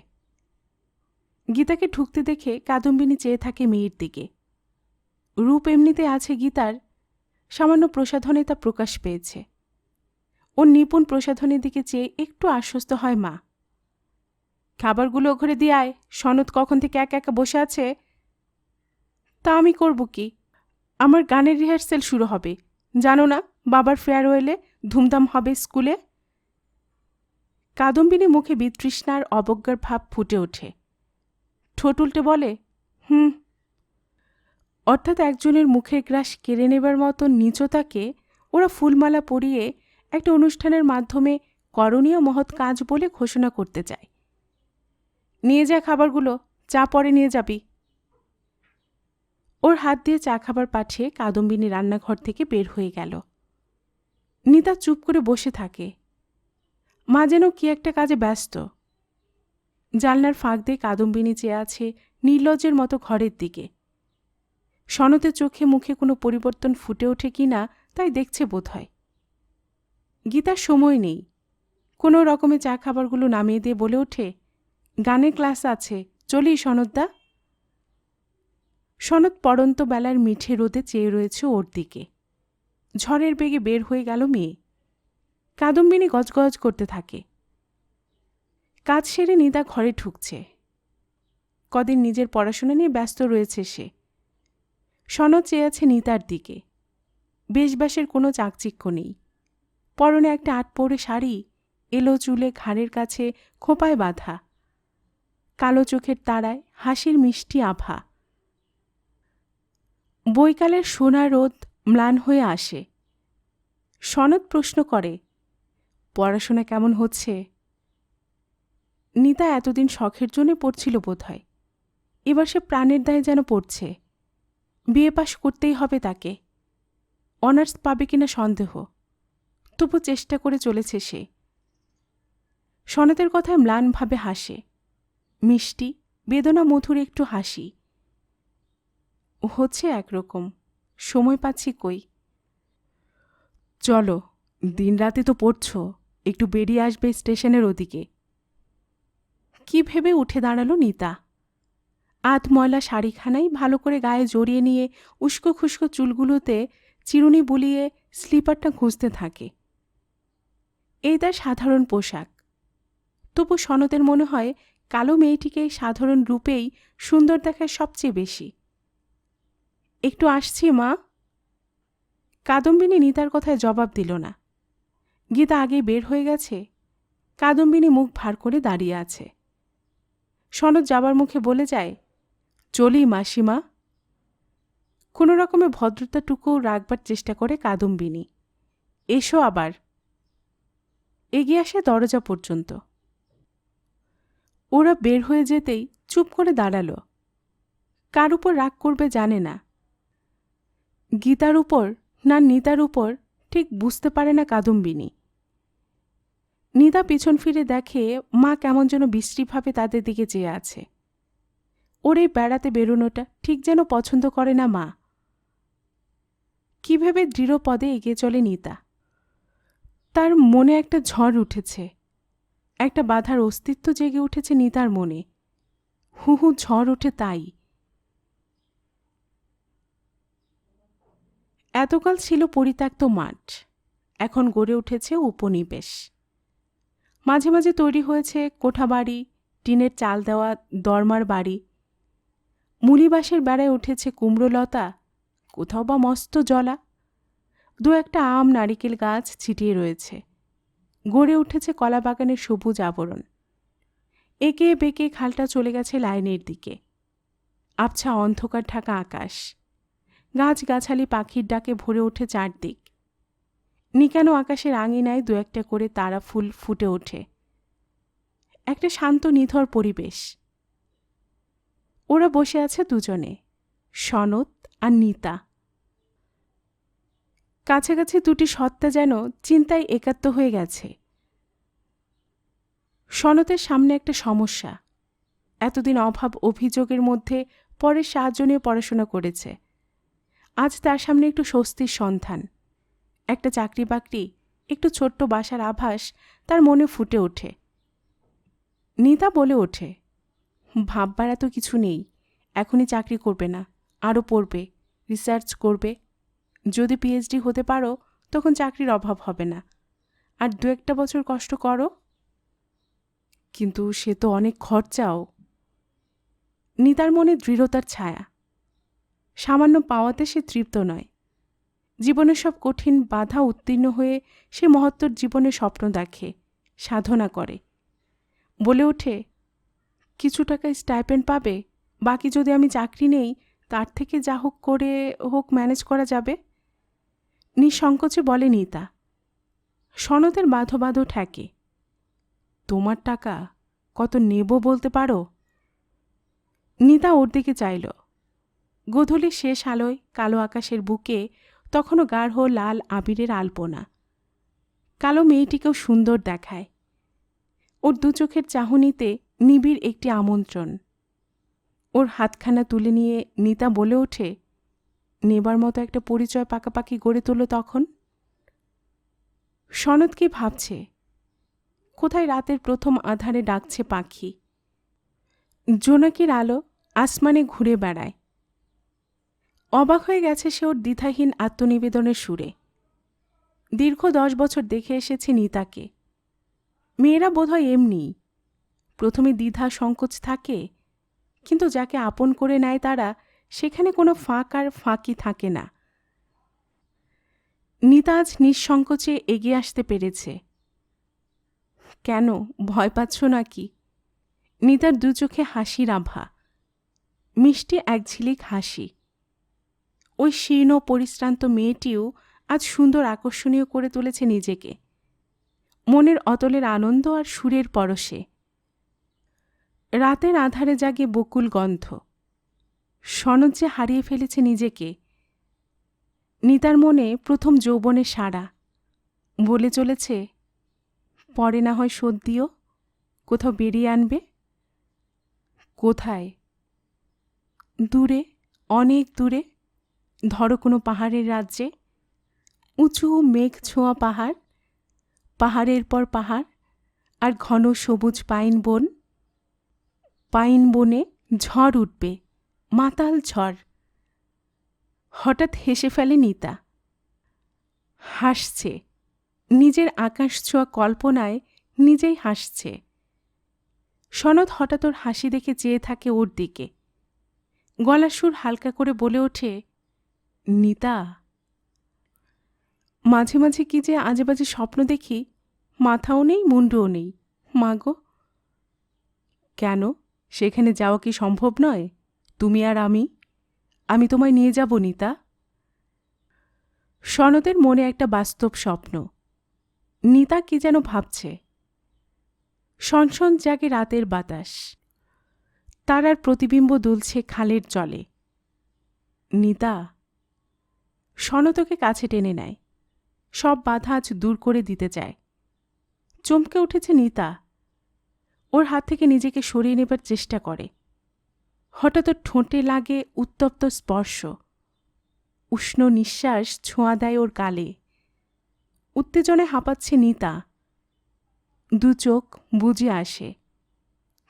গীতাকে ঢুকতে দেখে কাদম্বিনী চেয়ে থাকে মেয়ের দিকে। রূপ এমনিতে আছে গীতার, সামান্য প্রসাধনে তা প্রকাশ পেয়েছে। ওর নিপুণ প্রসাধনের দিকে চেয়ে একটু আশ্বস্ত হয় মা। খাবারগুলো ঘরে দিয়ে আয়, সনদ কখন থেকে একা একা বসে আছে। তা আমি করব কি? আমার গানের রিহার্সেল শুরু হবে, জানো না? বাবার ফেয়ারওয়েলে ধুমধাম হবে স্কুলে। কাদম্বিনী মুখে বিতৃষ্ণার অবজ্ঞার ভাব ফুটে ওঠে। ঠোঁট উল্টে বলে, হুম। অর্থাৎ একজনের মুখের গ্রাস কেড়ে নেবার মতো নীচতাকে ওরা ফুলমালা পরিয়ে একটা অনুষ্ঠানের মাধ্যমে করণীয় মহৎ কাজ বলে ঘোষণা করতে চায়। নিয়ে যা খাবারগুলো, চা পরে নিয়ে যাবি। ওর হাত দিয়ে চা খাবার পাঠিয়ে কাদম্বিনী রান্নাঘর থেকে বের হয়ে গেল। নিতা চুপ করে বসে থাকে। মা যেন কি একটা কাজে ব্যস্ত। জানলার ফাঁক দিয়ে কাদম্বিনী চেয়ে আছে নির্লজ্জের মতো ঘরের দিকে। সনতের চোখে মুখে কোনো পরিবর্তন ফুটে ওঠে কি না তাই দেখছে বোধহয়। গীতার সময় নেই। কোনো রকমে চা খাবারগুলো নামিয়ে দিয়ে বলে ওঠে, গানের ক্লাস আছে, চলি সনতদা। সনৎ পড়ন্ত বেলার মিঠে রোদে চেয়ে রয়েছে ওর দিকে। ঝড়ের বেগে বের হয়ে গেল মেয়ে। কাদম্বিনী গজগজ করতে থাকে। কাজ সেরে নিদা ঘরে ঢুকছে। কদিন নিজের পড়াশোনা নিয়ে ব্যস্ত রয়েছে সে। সনৎ চেয়ে আছে নিতার দিকে। বেশবাসের কোনো চাকচিক্য নেই। পরনে একটা আটপৌরে শাড়ি, এলো চুলে ঘাড়ের কাছে খোঁপায় বাঁধা। কালো চোখের তারায় হাসির মিষ্টি আভা। বৈকালের সোনা রোদ ম্লান হয়ে আসে। সনৎ প্রশ্ন করে, পড়াশোনা কেমন হচ্ছে? নিতা এতদিন শখের জন্যে পড়ছিল বোধহয়। এবার সে প্রাণের দায়ে যেন পড়ছে। বিএ পাশ করতেই হবে তাকে। অনার্স পাবে কিনা সন্দেহ, তবু চেষ্টা করে চলেছে সে। সনতের কথায় ম্লানভাবে হাসে, মিষ্টি বেদনা মধুর একটু হাসি। হচ্ছে একরকম, সময় পাচ্ছি কই। চলো, দিনরাতে তো পড়ছ, একটু বেরিয়ে আসবে স্টেশনের ওদিকে। কি ভেবে উঠে দাঁড়ালো নিতা। আধ ময়লা শাড়িখানাই ভালো করে গায়ে জড়িয়ে নিয়ে উস্কো খুস্কো চুলগুলোতে চিরুনি বুলিয়ে স্লিপারটা খুঁজতে থাকে। এই তার সাধারণ পোশাক। তবু সনতের মনে হয় কালো মেয়েটিকে সাধারণ রূপেই সুন্দর দেখায় সবচেয়ে বেশি। একটু আসছি মা। কাদম্বিনী নিতার কথায় জবাব দিল না। গীতা আগেই বের হয়ে গেছে। কাদম্বিনী মুখ ভার করে দাঁড়িয়ে আছে। সনৎ যাবার মুখে বলে যায়, চলি মাসিমা। কোনো রকমে ভদ্রতাটুকুও রাখবার চেষ্টা করে কাদম্বিনী। এসো আবার। এগিয়ে আসে দরজা পর্যন্ত। ওরা বের হয়ে যেতেই চুপ করে দাঁড়াল। কার উপর রাগ করবে জানে না। গীতার উপর না নিতার উপর ঠিক বুঝতে পারে না কাদম্বিনী। নিতা পিছন ফিরে দেখে মা কেমন যেন বিশ্রীভাবে তাদের দিকে চেয়ে আছে। ওর এই বেড়াতে বেরোনোটা ঠিক যেন পছন্দ করে না মা। কি ভেবে দৃঢ় পদে এগিয়ে চলে নিতা। তার মনে একটা ঝড় উঠেছে, একটা বাধার অস্তিত্ব জেগে উঠেছে নিতার মনে। হু হু ঝড় ওঠে তাই। এতকাল ছিল পরিত্যক্ত মাঠ, এখন গড়ে উঠেছে উপনিবেশ। মাঝে মাঝে তৈরি হয়েছে কোঠাবাড়ি, টিনের চাল দেওয়া দরমার বাড়ি। মুলিবাসের বেড়ায় উঠেছে কুমড়োলতা, কোথাও বা মস্ত জলা। দু একটা আম নারিকেল গাছ ছিটিয়ে রয়েছে। গড়ে উঠেছে কলাবাগানের সবুজ আবরণ। একে বেঁকে খালটা চলে গেছে লাইনের দিকে। আবছা অন্ধকার ঢাকা আকাশ, গাছগাছালি পাখির ডাকে ভরে ওঠে চারদিক। নিকানো আকাশের আঙিনায় দু একটা করে তারা ফুল ফুটে ওঠে। একটা শান্ত নিথর পরিবেশ। ওরা বসে আছে দুজনে, সনৎ আর নিতা। কাছাকাছি দুটি সত্তা যেন চিন্তায় একাত্ম হয়ে গেছে। সনতের সামনে একটা সমস্যা। এতদিন অভাব অভিযোগের মধ্যে পরের সাহায্য নিয়ে পড়াশোনা করেছে। আজ তার সামনে একটু স্বস্তির সন্ধান, একটা চাকরি বাকরি, একটু ছোট্ট বাসার আভাস তার মনে ফুটে ওঠে। নিতা বলে ওঠে, ভাববার এত কিছু নেই, এখনই চাকরি করবে না, আরও পড়বে, রিসার্চ করবে। যদি পিএইচডি হতে পারো তখন চাকরির অভাব হবে না। আর দু একটা বছর কষ্ট করো। কিন্তু সে তো অনেক খরচাও। নিতার মনে দৃঢ়তার ছায়া। সামান্য পাওয়াতে সে তৃপ্ত নয়। জীবনের সব কঠিন বাধা উত্তীর্ণ হয়ে সে মহত্তর জীবনের স্বপ্ন দেখে, সাধনা করে। বলে ওঠে, কিছু টাকা স্টাইপেন্ড পাবে, বাকি যদি আমি চাকরি নেই তার থেকে যা হোক করে হোক ম্যানেজ করা যাবে। নিঃসংকোচে বলে নিতা। সনতের বাঁধো বাঁধো ঠেকে। তোমার টাকা কত নেব বলতে পারো? নিতা ওর দিকে চাইল। গোধূলির শেষ আলোয় কালো আকাশের বুকে তখনও গাঢ় লাল আবিরের আলপনা। কালো মেয়েটিকেও সুন্দর দেখায়। ওর দু চোখের চাহনিতে নিবিড় একটি আমন্ত্রণ। ওর হাতখানা তুলে নিয়ে নিতা বলে ওঠে, নেবার মতো একটা পরিচয় পাকাপাকি গড়ে তোলো তখন। সনৎ কি ভাবছে? কোথায় রাতের প্রথম আধারে ডাকছে পাখি। জোনাকির আলো আসমানে ঘুরে বেড়ায়। অবাক হয়ে গেছে সে ওর দ্বিধাহীন আত্মনিবেদনের সুরে। দীর্ঘ 10 বছর দেখে এসেছে নিতাকে। মেয়েরা বোধহয় এমনি, প্রথমে দ্বিধা সংকোচ থাকে, কিন্তু যাকে আপন করে নেয় তারা, সেখানে কোনো ফাঁক আর ফাঁকি থাকে না। নিতা আজ নিঃসংকোচে এগিয়ে আসতে পেরেছে। কেন, ভয় পাচ্ছ নাকি? নিতার দু চোখে হাসির আভা, মিষ্টি এক ঝিলিক হাসি। ওই শীর্ণ পরিশ্রান্ত মেয়েটিও আজ সুন্দর আকর্ষণীয় করে তুলেছে নিজেকে, মনের অতলের আনন্দ আর সুরের পরশে। রাতের আধারে জাগে বকুল গন্ধ। সনৎ যে হারিয়ে ফেলেছে নিজেকে। নিতার মনে প্রথম যৌবনের সাড়া বলে চলেছে, পরে না হয় শোধ দিও, কোথাও বেরিয়ে আনবে। কোথায়? দূরে, অনেক দূরে, ধরো কোনো পাহাড়ের রাজ্যে। উঁচু মেঘ ছোঁয়া পাহাড়, পাহাড়ের পর পাহাড়, আর ঘন সবুজ পাইন বন। পাইন বনে ঝড় উঠবে, মাতাল ঝড়। হঠাৎ হেসে ফেলে নিতা। হাসছে, নিজের আকাশ ছোঁয়া কল্পনায় নিজেই হাসছে। সনৎ হঠাৎ ওর হাসি দেখে চেয়ে থাকে ওর দিকে। গলার সুর হালকা করে বলে ওঠে, নিতা, মাঝে মাঝে কি যে আজে বাজে স্বপ্ন দেখি, মাথাও নেই মুন্ডুও নেই, মাগো। কেন, সেখানে যাওয়া কি সম্ভব নয়? তুমি আর আমি তোমায় নিয়ে যাব নিতা। সনদের মনে একটা বাস্তব স্বপ্ন। নিতা কি যেন ভাবছে। সনসন জাগে রাতের বাতাস, তারার প্রতিবিম্ব দুলছে খালের জলে। নিতা, সনতকে কাছে টেনে নেয়, সব বাধা আজ দূর করে দিতে চায়। চমকে উঠেছে নিতা, ওর হাত থেকে নিজেকে সরিয়ে নেবার চেষ্টা করে। হঠাৎ ওর ঠোঁটে লাগে উত্তপ্ত স্পর্শ, উষ্ণ নিঃশ্বাস ছোঁয়া দেয় ওর গালে। উত্তেজনায় হাঁপাচ্ছে নিতা, দু চোখ বুজে আসে।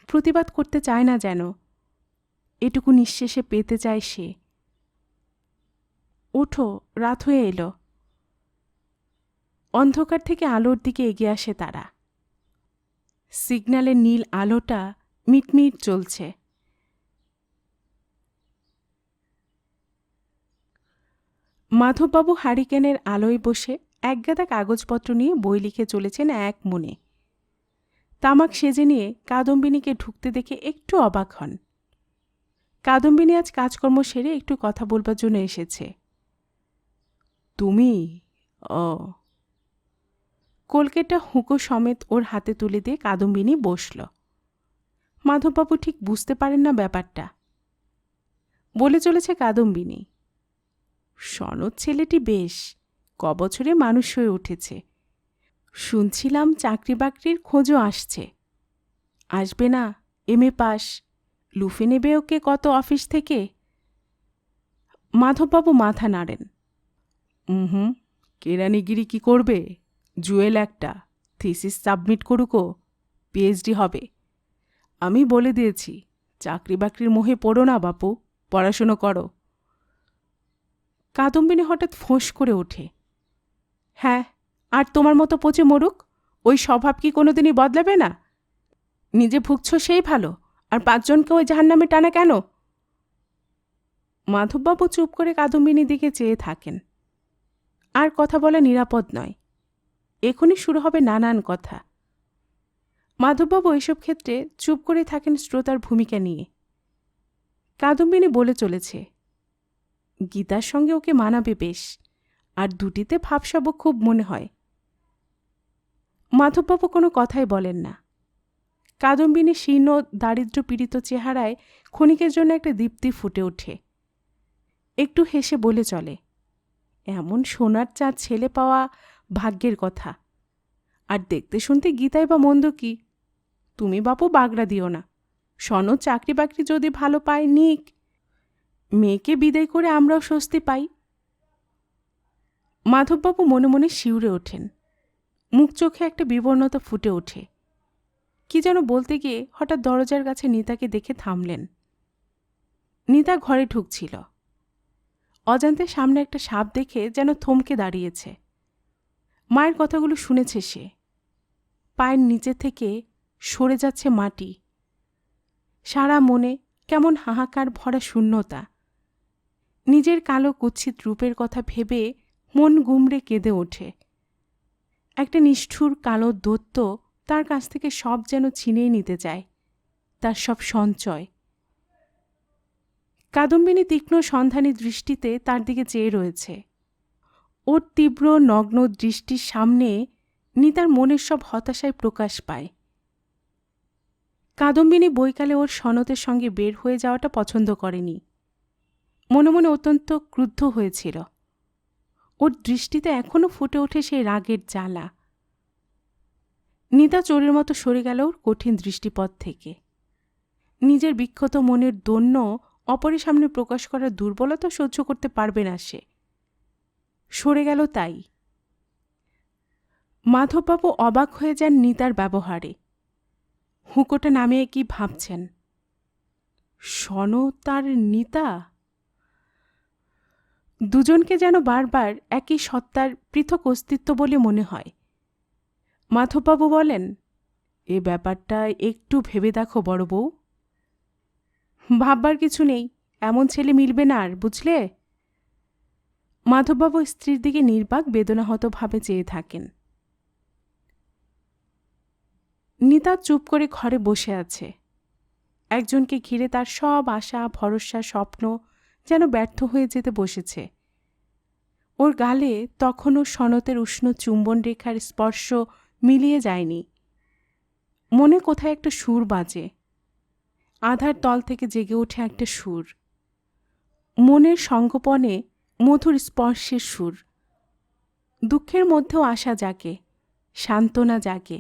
প্রতিবাদ করতে চায় না যেন, এটুকু নিঃশেষে পেতে চায় সে। ওঠো, রাত হয়ে এলো। অন্ধকার থেকে আলোর দিকে এগিয়ে আসে তারা। সিগন্যালের নীল আলোটা মিটমিট জ্বলছে। মাধববাবু হারিকেনের আলোয় বসে একগাদা কাগজপত্র নিয়ে বই লিখে চলেছেন এক মনে। তামাক সেজে নিয়ে কাদম্বিনীকে ঢুকতে দেখে একটু অবাক হন। কাদম্বিনী আজ কাজকর্ম সেরে একটু কথা বলবার জন্য এসেছে। তুমি? ও। কলকেটা হুঁকো সমেত ওর হাতে তুলে দিয়ে কাদম্বিনী বসল। মাধববাবু ঠিক বুঝতে পারেন না ব্যাপারটা। বলে চলেছে কাদম্বিনী, সনদ ছেলেটি বেশ কবছরে মানুষ হয়ে উঠেছে। শুনছিলাম চাকরি বাকরির খোঁজও আসছে। আসবে না, এমএ পাস, লুফে নেবে ওকে কত অফিস থেকে। মাধববাবু মাথা নাড়েন। হুম, কেরানিগিরি কি করবে? জুয়েল একটা, থিসিস সাবমিট করুকো, পিএইচডি হবে। আমি বলে দিয়েছি, চাকরি বাকরির মোহে পড়ো না বাপু, পড়াশুনো করো। কাদম্বিনী হঠাৎ ফোঁস করে ওঠে। হ্যাঁ, আর তোমার মতো পচে মরুক, ওই স্বভাব কি কোনোদিনই বদলাবে না? নিজে ভুগছ সেই ভালো, আর 5 জনকে ওই জাহান্নামে টানা কেন? মাধববাবু চুপ করে কাদম্বিনীর দিকে চেয়ে থাকেন। আর কথা বলা নিরাপদ নয়, এখনই শুরু হবে নানান কথা। মাধববাবু এইসব ক্ষেত্রে চুপ করে থাকেন শ্রোতার ভূমিকা নিয়ে। কাদম্বিনী বলে চলেছে, গীতার সঙ্গে ওকে মানাবে বেশ, আর দুটিতে ভাবসাব খুব মনে হয়। মাধববাবু কোনো কথাই বলেন না। কাদম্বিনী শীর্ণ দারিদ্র পীড়িত চেহারায় ক্ষণিকের জন্য একটা দীপ্তি ফুটে ওঠে। একটু হেসে বলে চলে, এমন সোনার চাঁদ ছেলে পাওয়া ভাগ্যের কথা। আর দেখতে শুনতে গীতায় বা মন্দ কি? তুমি বাপু বাগড়া দিও না, সনদ চাকরি বাকরি যদি ভালো পায় নিক, মেয়েকে বিদায় করে আমরাও স্বস্তি পাই। মাধববাবু মনে মনে শিউরে ওঠেন, মুখ চোখে একটা বিবর্ণতা ফুটে ওঠে। কি যেন বলতে গিয়ে হঠাৎ দরজার কাছে নিতাকে দেখে থামলেন। নিতা ঘরে ঢুকছিল। অজান্তে সামনে একটা সাপ দেখে যেন থমকে দাঁড়িয়েছে। মায়ের কথাগুলো শুনেছে সে। পায়ের নিচে থেকে সরে যাচ্ছে মাটি। সারা মনে কেমন হাহাকার ভরা শূন্যতা। নিজের কালো কুৎসিত রূপের কথা ভেবে মন গুমড়ে কেঁদে ওঠে। একটা নিষ্ঠুর কালো দৈত্য তার কাছ থেকে সব যেন ছিনিয়ে নিতে চায়, তার সব সঞ্চয়। কাদম্বিনী তীক্ষ্ণ সন্ধানী দৃষ্টিতে তার দিকে চেয়ে রয়েছে। ওর তীব্র নগ্ন দৃষ্টির সামনে নিতার মনের সব হতাশায় প্রকাশ পায়। কাদম্বিনী বৈকালে ওর সনদের সঙ্গে বের হয়ে যাওয়াটা পছন্দ করেনি। মনে মনে অত্যন্ত ক্রুদ্ধ হয়েছিল। ওর দৃষ্টিতে এখনও ফুটে ওঠে সেই রাগের জ্বালা। নিতা চোরের মতো সরে গেল ওর কঠিন দৃষ্টিপথ থেকে। নিজের বিক্ষত মনের দৈন্য অপরের সামনে প্রকাশ করার দুর্বলতা সহ্য করতে পারবে না সে। সরে গেল তাই। মাধববাবু অবাক হয়ে যান নিতার ব্যবহারে। হুঁকোটা নামিয়ে কি ভাবছেন? সনদ তার নিতা, দুজনকে যেন বারবার একই সত্তার পৃথক অস্তিত্ব বলে মনে হয়। মাধববাবু বলেন, এ ব্যাপারটা একটু ভেবে দেখো বড় বউ। ভাববার কিছু নেই, এমন ছেলে মিলবে না আর, বুঝলে? মাধববাবু স্ত্রীর দিকে নির্বাক বেদনাহতভাবে চেয়ে থাকেন। নিতা চুপ করে ঘরে বসে আছে। একজনকে ঘিরে তার সব আশা ভরসা স্বপ্ন যেন ব্যর্থ হয়ে যেতে বসেছে। ওর গালে তখনও সনতের উষ্ণ চুম্বন রেখার স্পর্শ মিলিয়ে যায়নি। মনে কোথায় একটা সুর বাজে। আধার তল থেকে জেগে ওঠে একটা সুর। মনের সঙ্গোপনে মধুর স্পর্শের সুর। দুঃখের মধ্যেও আশা জাগে, সান্ত্বনা জাগে।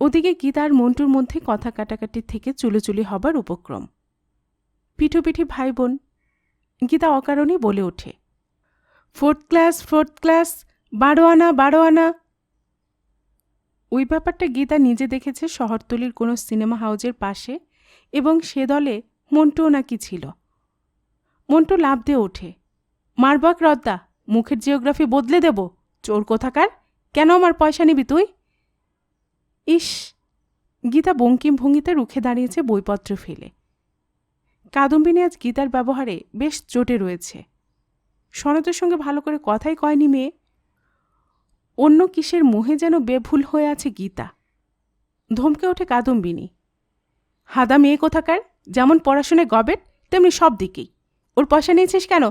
ওদিকে গীতার মন্টুর মধ্যে কথা কাটাকাটির থেকে চুলোচুলি হবার উপক্রম। পিঠোপিঠি ভাই বোন। গীতা অকারণেই বলে ওঠে, 4th ক্লাস 4th ক্লাস, 12 আনা 12 আনা। ওই ব্যাপারটা গীতা নিজে দেখেছে শহরতলির কোনো সিনেমা হাউজের পাশে, এবং সে দলে মন্টুও নাকি ছিল। মন্টু লাফ দিয়ে ওঠে, মারবাক রদ্দা, মুখের জিওগ্রাফি বদলে দেব, চোর কোথাকার, কেন আমার পয়সা নিবি তুই? ইস! গীতা বঙ্কিম ভঙ্গিতে রুখে দাঁড়িয়েছে বইপত্র ফেলে। কাদম্বিনী আজ গীতার ব্যবহারে বেশ চটে রয়েছে। সনতের সঙ্গে ভালো করে কথাই কয়নি মেয়ে। অন্য কিসের মোহে যেন বেভুল হয়ে আছে গীতা। ধমকে ওঠে কাদম্বিনী, হাদা মেয়ে কোথাকার, যেমন পড়াশোনায় গবেট তেমনি সব দিকেই। ওর পয়সা নিয়েছিস কেন?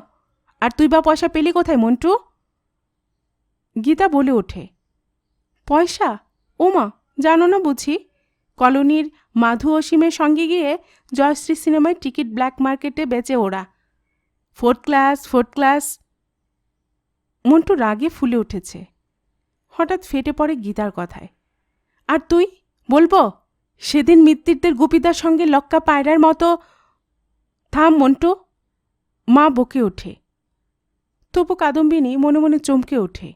আর তুই বা পয়সা পেলি কোথায় মন্টু? গীতা বলে ওঠে, পয়সা? ওমা, জানো না বুঝি? কলোনির মাধু অসীমের সঙ্গে গিয়ে জয়শ্রী সিনেমায় টিকিট ব্ল্যাক মার্কেটে বেচে ওরা। 4th class 4th class. Montu রাগে ফুলে উঠেছে। হঠাৎ ফেটে পড়ে গীতার কথায়, আর তুই বলবো সেদিন মিত্তিরদের গুপিদার সঙ্গে লক্কা পায়রার মতো। থাম মন্টু, মা বকে ওঠে। তবু কাদম্বিনী মনে মনে চমকে ওঠে।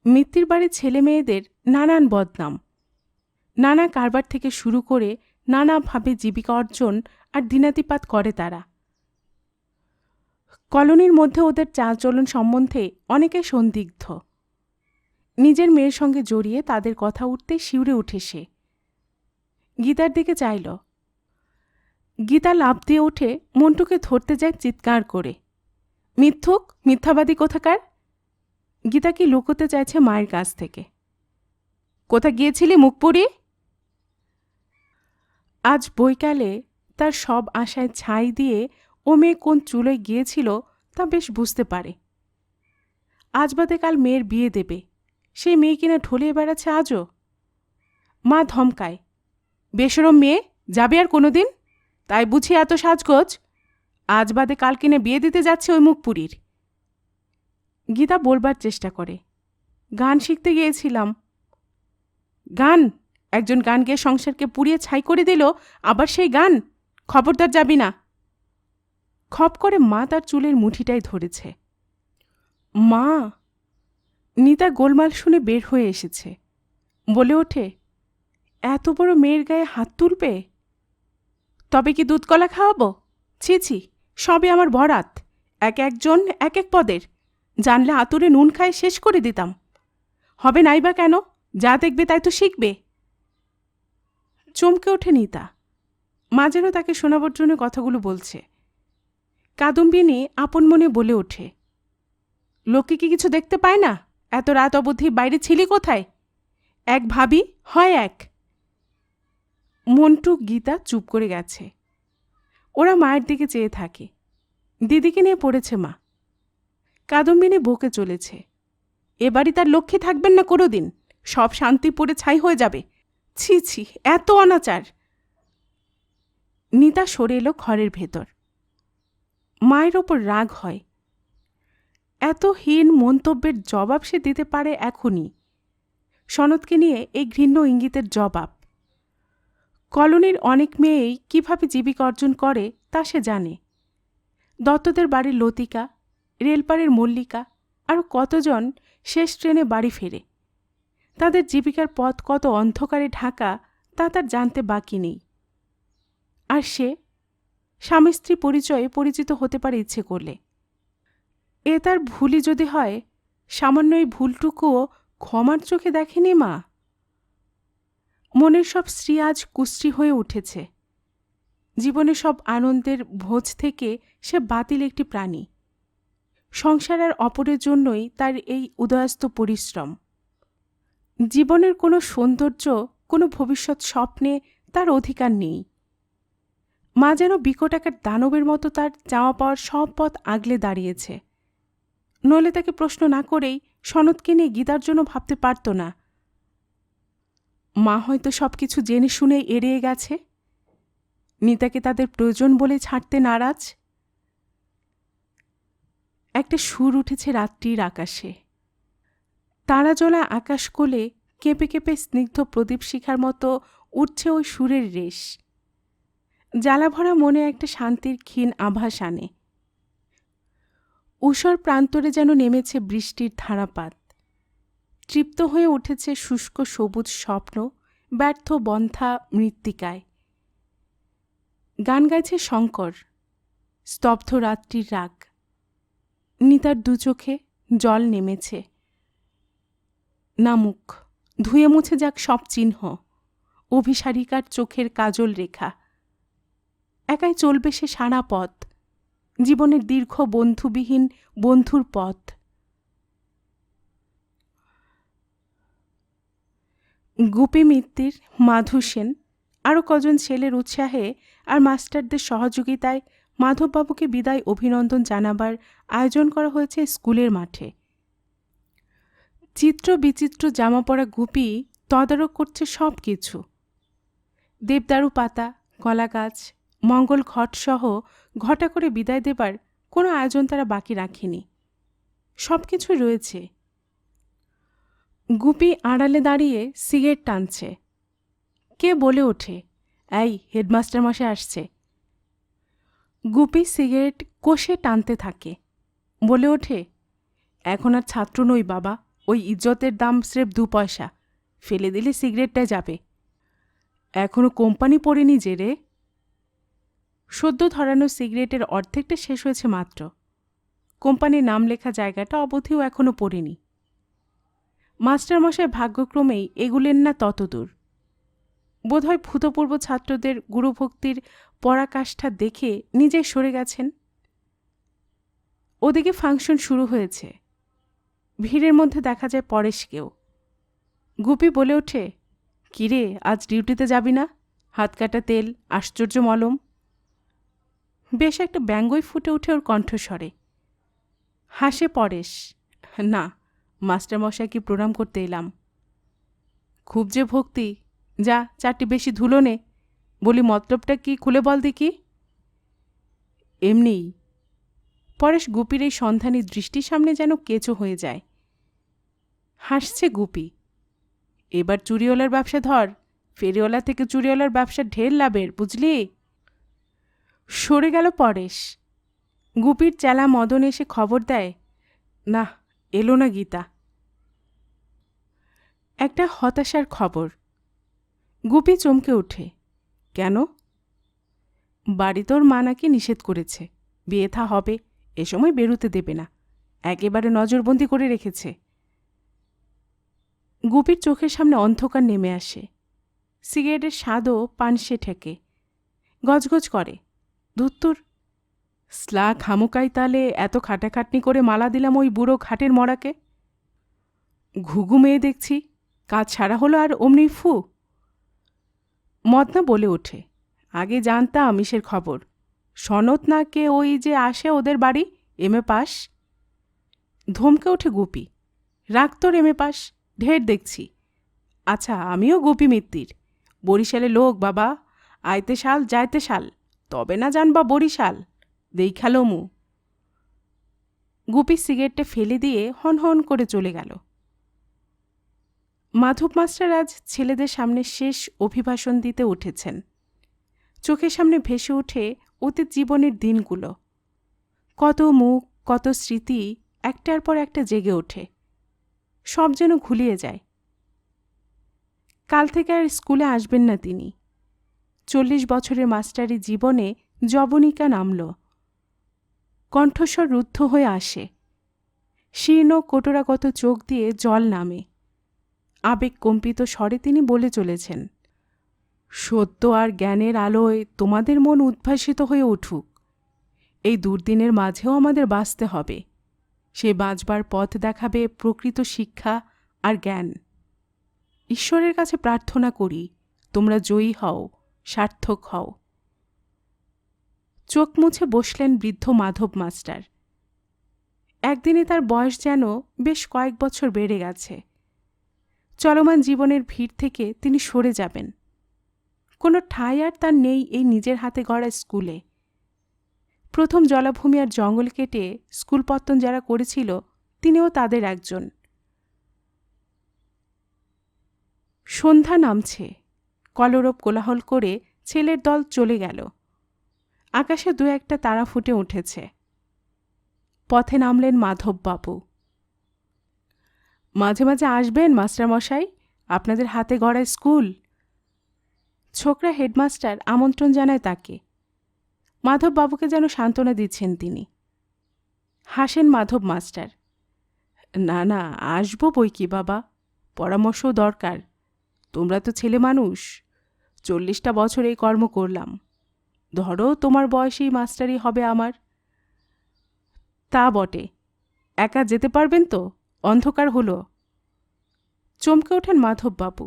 মিত্তির বাড়ির ছেলে মেয়েদের নানান বদনাম, নানা কারবার থেকে শুরু করে নানাভাবে জীবিকা অর্জন আর দিনাতিপাত করে তারা। কলোনির মধ্যে ওদের চালচলন সম্বন্ধে অনেকে সন্দিগ্ধ। নিজের মেয়ের সঙ্গে জড়িয়ে তাদের কথা উঠতে শিউরে উঠে সে। গীতার দিকে চাইল। গীতা লাফ দিয়ে উঠে মন্টুকে ধরতে যায় চিৎকার করে, মিথ্যুক, মিথ্যাবাদী কোথাকার। গীতা কি লুকোতে চাইছে মায়ের কাছ থেকে। কোথা গিয়েছিলি মুখপুরি? আজ বৈকালে তার সব আশায় ছাই দিয়ে ও মেয়ে কোন চুলোয় গিয়েছিল তা বেশ বুঝতে পারে। আজ বাদে কাল মেয়ের বিয়ে দেবে, সেই মেয়ে কিনা ঢলে বেড়াচ্ছে আজও। মা ধমকায়, বেশরম মেয়ে, যাবে আর কোনো দিন? তাই বুঝি এত সাজগোজ? আজ বাদে কাল কিনে বিয়ে দিতে যাচ্ছে ওই মুখপুরীর। গীতা বলবার চেষ্টা করে, গান শিখতে গিয়েছিলাম। গান? একজন গান গেয়ে সংসারকে পুড়িয়ে ছাই করে দিল, আবার সেই গান? খবরদার যাবি না। খপ করে মা তার চুলের মুঠিটাই ধরেছে। মা! নিতা গোলমাল শুনে বের হয়ে এসেছে। বলে ওঠে, এত বড় মেয়ের গায়ে হাত তুলবে? তবে কি দুধকলা খাওয়াবো? ছি ছি, সবে আমার বরাত, এক একজন এক এক পদের। জানলে আতুরে নুন খায় শেষ করে দিতাম। হবে নাই বা কেন? যা দেখবে তাই তো শিখবে। চমকে ওঠে নিতা। মা যেন তাকে শোনাবার জন্য কথাগুলো বলছে। কাদম্বিনী আপন মনে বলে ওঠে, লোকে কি কিছু দেখতে পায় না? এত রাত অবধি বাইরে ছিলি কোথায়? এক ভাবি হয় এক। মন্টু গীতা চুপ করে গেছে। ওরা মায়ের দিকে চেয়ে থাকে। দিদিকে নিয়ে পড়েছে মা। কাদম্বিনী বকে চলেছে, এবারই তার লক্ষ্যে থাকবেন না কোনো দিন, সব শান্তি পড়ে ছাই হয়ে যাবে। ছি ছি, এত অনাচার। নিতা সরে এলো ঘরের ভেতর। মায়ের ওপর রাগ হয়। এত হীন মন্তব্যের জবাব সে দিতে পারে এখনই। সনদকে নিয়ে এই ঘৃণ্য ইঙ্গিতের জবাব। কলোনির অনেক মেয়েই কিভাবে জীবিকা অর্জন করে তা সে জানে। দত্তদের বাড়ির লতিকা, রেলপাড়ের মল্লিকা, আরও কতজন শেষ ট্রেনে বাড়ি ফেরে। তাদের জীবিকার পথ কত অন্ধকারে ঢাকা তা তার জানতে বাকি নেই। আর সে স্বামী স্ত্রী পরিচয়ে পরিচিত হতে পারে ইচ্ছে করলে। এ তার ভুলই যদি হয়, সামান্য এই ভুলটুকুও ক্ষমার চোখে দেখেনি মা। মনের সব স্ত্রী আজ কুষ্টি হয়ে উঠেছে। জীবনে সব আনন্দের ভোজ থেকে সে বাতিল একটি প্রাণী। সংসার আর অপরের জন্যই তার এই উদয়াস্ত পরিশ্রম। জীবনের কোনো সৌন্দর্য, কোনো ভবিষ্যৎ স্বপ্নে তার অধিকার নেই। মা যেন বিকটাকার দানবের মতো তার চাওয়া পাওয়ার সব পথ আগলে দাঁড়িয়েছে। নইলে তাকে প্রশ্ন না করেই সনদকে নিয়ে গীতার জন্য ভাবতে পারত না। মা হয়তো সব কিছু জেনে শুনেই এড়িয়ে গেছে। নিতাকে তাদের প্রয়োজন বলে ছাড়তে নারাজ। একটা সুর উঠেছে রাত্রির আকাশে। তারাজলা আকাশ কোলে কেঁপে কেঁপে স্নিগ্ধ প্রদীপ শিখার মতো উঠছে ওই সুরের রেশ। জ্বালাভরা মনে একটা শান্তির ক্ষীণ আভাস আনে। ঊষর প্রান্তরে যেন নেমেছে বৃষ্টির ধারাপাত। তৃপ্ত হয়ে উঠেছে শুষ্ক সবুজ স্বপ্ন ব্যর্থ বন্ধ্যা মৃত্তিকায়। গান গাইছে শঙ্কর, স্তব্ধ রাত্রির রাগ। নিতার দু চোখে জল নেমেছে। নামুক, ধুয়ে মুছে যাক সব চিহ্ন, অভিসারিকার চোখের কাজল রেখা। একাই চলবে সে সারা পথ, জীবনের দীর্ঘ বন্ধুবিহীন বন্ধুর পথ। গুপি মিত্তির, মাধু সেন, আরও কজন ছেলের উৎসাহে আর মাস্টারদের সহযোগিতায় মাধববাবুকে বিদায় অভিনন্দন জানাবার আয়োজন করা হয়েছে স্কুলের মাঠে। চিত্র বিচিত্র জামা পরা গুপি তদারক করছে সব কিছু। দেবদারু পাতা, কলা গাছ, মঙ্গল ঘটসহ ঘটা করে বিদায় দেবার কোনো আয়োজন তারা বাকি রাখেনি। সব কিছু রয়েছে। গুপি আড়ালে দাঁড়িয়ে সিগারেট টানছে। কে বলে ওঠে, এই হেডমাস্টার মশাই আসছে। গুপি সিগারেট কষে টানতে থাকে। বলে ওঠে, এখন আর ছাত্র নই বাবা, ওই ইজ্জতের দাম স্রেফ 2 পয়সা, ফেলে দিলে সিগারেটটাই যাবে। এখনো কোম্পানি পড়েনি যে রে। সদ্য ধরানো সিগারেটের অর্ধেকটা শেষ হয়েছে মাত্র। কোম্পানির নাম লেখা জায়গাটা অবধিও এখনো পড়েনি। মাস্টারমশাই ভাগ্যক্রমেই এগুলেন না ততদূর। বোধহয় ভূতপূর্ব ছাত্রদের গুরুভক্তির পরাকাষ্ঠা দেখে নিজেই সরে গেছেন। ওদিকে ফাংশন শুরু হয়েছে। ভিড়ের মধ্যে দেখা যায় পরেশকেও। গুপি বলে ওঠে, কিরে, আজ ডিউটিতে যাবি না? হাত কাটা তেল, আশ্চর্য মলম। বেশ একটা ব্যঙ্গই ফুটে ওঠে ওর কণ্ঠস্বরে। হাসে পরেশ, না, মাস্টারমশাইকে প্রণাম করতে এলাম। খুব যে ভক্তি, যা 4টি বেশি ধুলো নে। বলি মতলবটা কি, খুলে বল দেখি। এমনিই। পরেশ গুপির এই সন্ধানী দৃষ্টির সামনে যেন কেঁচো হয়ে যায়। হাসছে গুপি। এবার চুরিওয়ালার ব্যবসা ধর, ফেরিওয়ালা থেকে চুরিওয়ালার ব্যবসা ঢের লাভের, বুঝলি? সরে গেল পরেশ। গুপির চেলা মদন এসে খবর দেয়, না, এলো না গীতা। একটা হতাশার খবর। গুপি চমকে ওঠে। কেন? বাড়ি তোর মা নাকি নিষেধ করেছে, বিয়ে থা হবে, এ সময় বেরুতে দেবে না, একেবারে নজরবন্দি করে রেখেছে। গুপির চোখের সামনে অন্ধকার নেমে আসে। সিগারেটের স্বাদও পানসে ঠেকে। গজগজ করে, ধুত্তুর, স্লা খামুকাই তালে এত খাটাখাটনি করে মালা দিলাম ওই বুড়ো ঘাটের মরাকে। ঘুঘু মেয়ে দেখছি, কাজ ছাড়া হলো আর অমনি ফু। মদনা বলে ওঠে, আগে জানতাম ইসের খবর। সনত না কে ওই যে আসে ওদের বাড়ি, এমএ পাস। ধমকে ওঠে গুপি, রাখ তোর এমএ পাস, ঢের দেখছি। আচ্ছা, আমিও গুপি মিত্তির, বরিশালে লোক বাবা, আইতে শাল যাইতে শাল, তবে না জানবা বরিশাল, দেইখালো মু। গুপি সিগারেটটা ফেলে দিয়ে হন হন করে চলে গেল। মাধব মাস্টার আজ ছেলেদের সামনে শেষ অভিভাষণ দিতে উঠেছেন। চোখের সামনে ভেসে ওঠে অতীত জীবনের দিনগুলো। কত মুখ, কত স্মৃতি একটার পর একটা জেগে ওঠে। সব যেন ঘুলিয়ে যায়। কাল থেকে আর স্কুলে আসবেন না তিনি। 40 বছরের মাস্টারি জীবনে যবনিকা নামল। কণ্ঠস্বর রুদ্ধ হয়ে আসে। শীর্ণ কোটরাগত চোখ দিয়ে জল নামে। আবেগ কম্পিত স্বরে তিনি বলে চলেছেন, সত্য আর জ্ঞানের আলোয় তোমাদের মন উদ্ভাসিত হয়ে উঠুক। এই দুর্দিনের মাঝেও আমাদের বাঁচতে হবে। সে বাঁচবার পথ দেখাবে প্রকৃত শিক্ষা আর জ্ঞান। ঈশ্বরের কাছে প্রার্থনা করি তোমরা জয়ী হও, সার্থক হও। চোখ মুছে বসলেন বৃদ্ধ মাধব মাস্টার। একদিনে তার বয়স যেন বেশ কয়েক বছর বেড়ে গেছে। চলমান জীবনের ভিড় থেকে তিনি সরে যাবেন। কোনো ঠাঁই আর তার নেই এই নিজের হাতে গড়া স্কুলে। প্রথম জলাভূমি আর জঙ্গল কেটে স্কুল পত্তন যারা করেছিল, তিনিও তাদের একজন। সন্ধ্যা নামছে। কলরব কোলাহল করে ছেলের দল চলে গেল। আকাশে দু একটা তারা ফুটে উঠেছে। পথে নামলেন মাধববাবু। মাঝে মাঝে আসবেন মাস্টারমশাই, আপনাদের হাতে গড়া স্কুল। ছোকরা হেডমাস্টার আমন্ত্রণ জানায় তাকে। মাধববাবুকে যেন সান্ত্বনা দিচ্ছেন তিনি। হাসেন মাধব মাস্টার। না না, আসবো বই কি বাবা, পরামর্শও দরকার। তোমরা তো ছেলে মানুষ, 40টা বছর এই কর্ম করলাম। ধরো তোমার বয়সেই মাস্টারই হবে আমার। তা বটে, একা যেতে পারবেন তো? অন্ধকার হলো। চমকে ওঠেন মাধববাবু।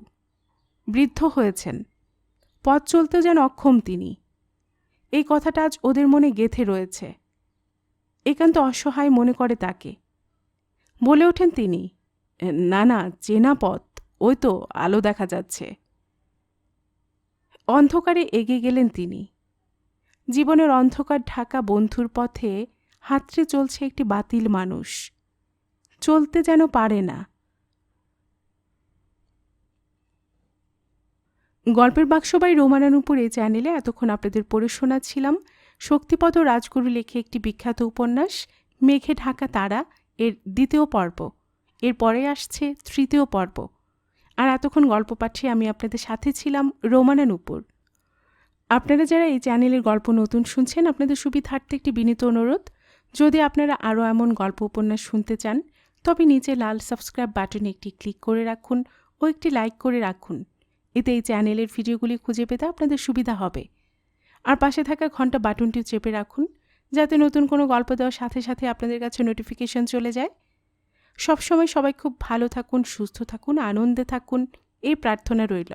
বৃদ্ধ হয়েছেন, পথ চলতেও যেন অক্ষম তিনি। এই কথাটা আজ ওদের মনে গেঁথে রয়েছে। একান্ত অসহায় মনে করে তাকে। বলে ওঠেন তিনি, না না, চেনা পথ, ওই তো আলো দেখা যাচ্ছে। অন্ধকারে এগিয়ে গেলেন তিনি। জীবনের অন্ধকার ঢাকা বন্ধুর পথে হাতড়ে চলছে একটি বাতিল মানুষ। চলতে যেন পারে না। গল্পের বাক্সবাই রোমানানুপুর এই চ্যানেলে এতক্ষণ আপনাদের পড়ে শোনাচ্ছিলাম শক্তিপদ রাজগুরু লেখে একটি বিখ্যাত উপন্যাস মেঘে ঢাকা তারা এর 2য় পর্ব। এরপরে আসছে 3য় পর্ব। আর এতক্ষণ গল্প পাঠে আমি আপনাদের সাথে ছিলাম রোমানানুপুর। আপনারা যারা এই চ্যানেলের গল্প নতুন শুনছেন, আপনাদের সুবিধার্থে একটি বিনীত অনুরোধ, যদি আপনারা আরও এমন গল্প উপন্যাস শুনতে চান, তবে নিচে লাল সাবস্ক্রাইব বাটনে একটি ক্লিক করে রাখুন ও একটি লাইক করে রাখুন। এতে এই চ্যানেলের ভিডিওগুলি খুঁজে পেতে আপনাদের সুবিধা হবে। আর পাশে থাকা ঘন্টা বাটনটিও চেপে রাখুন, যাতে নতুন কোনো গল্প দেওয়ার সাথে সাথে আপনাদের কাছে নোটিফিকেশন চলে যায়। সবসময় সবাই খুব ভালো থাকুন, সুস্থ থাকুন, আনন্দে থাকুন, এই প্রার্থনা রইল।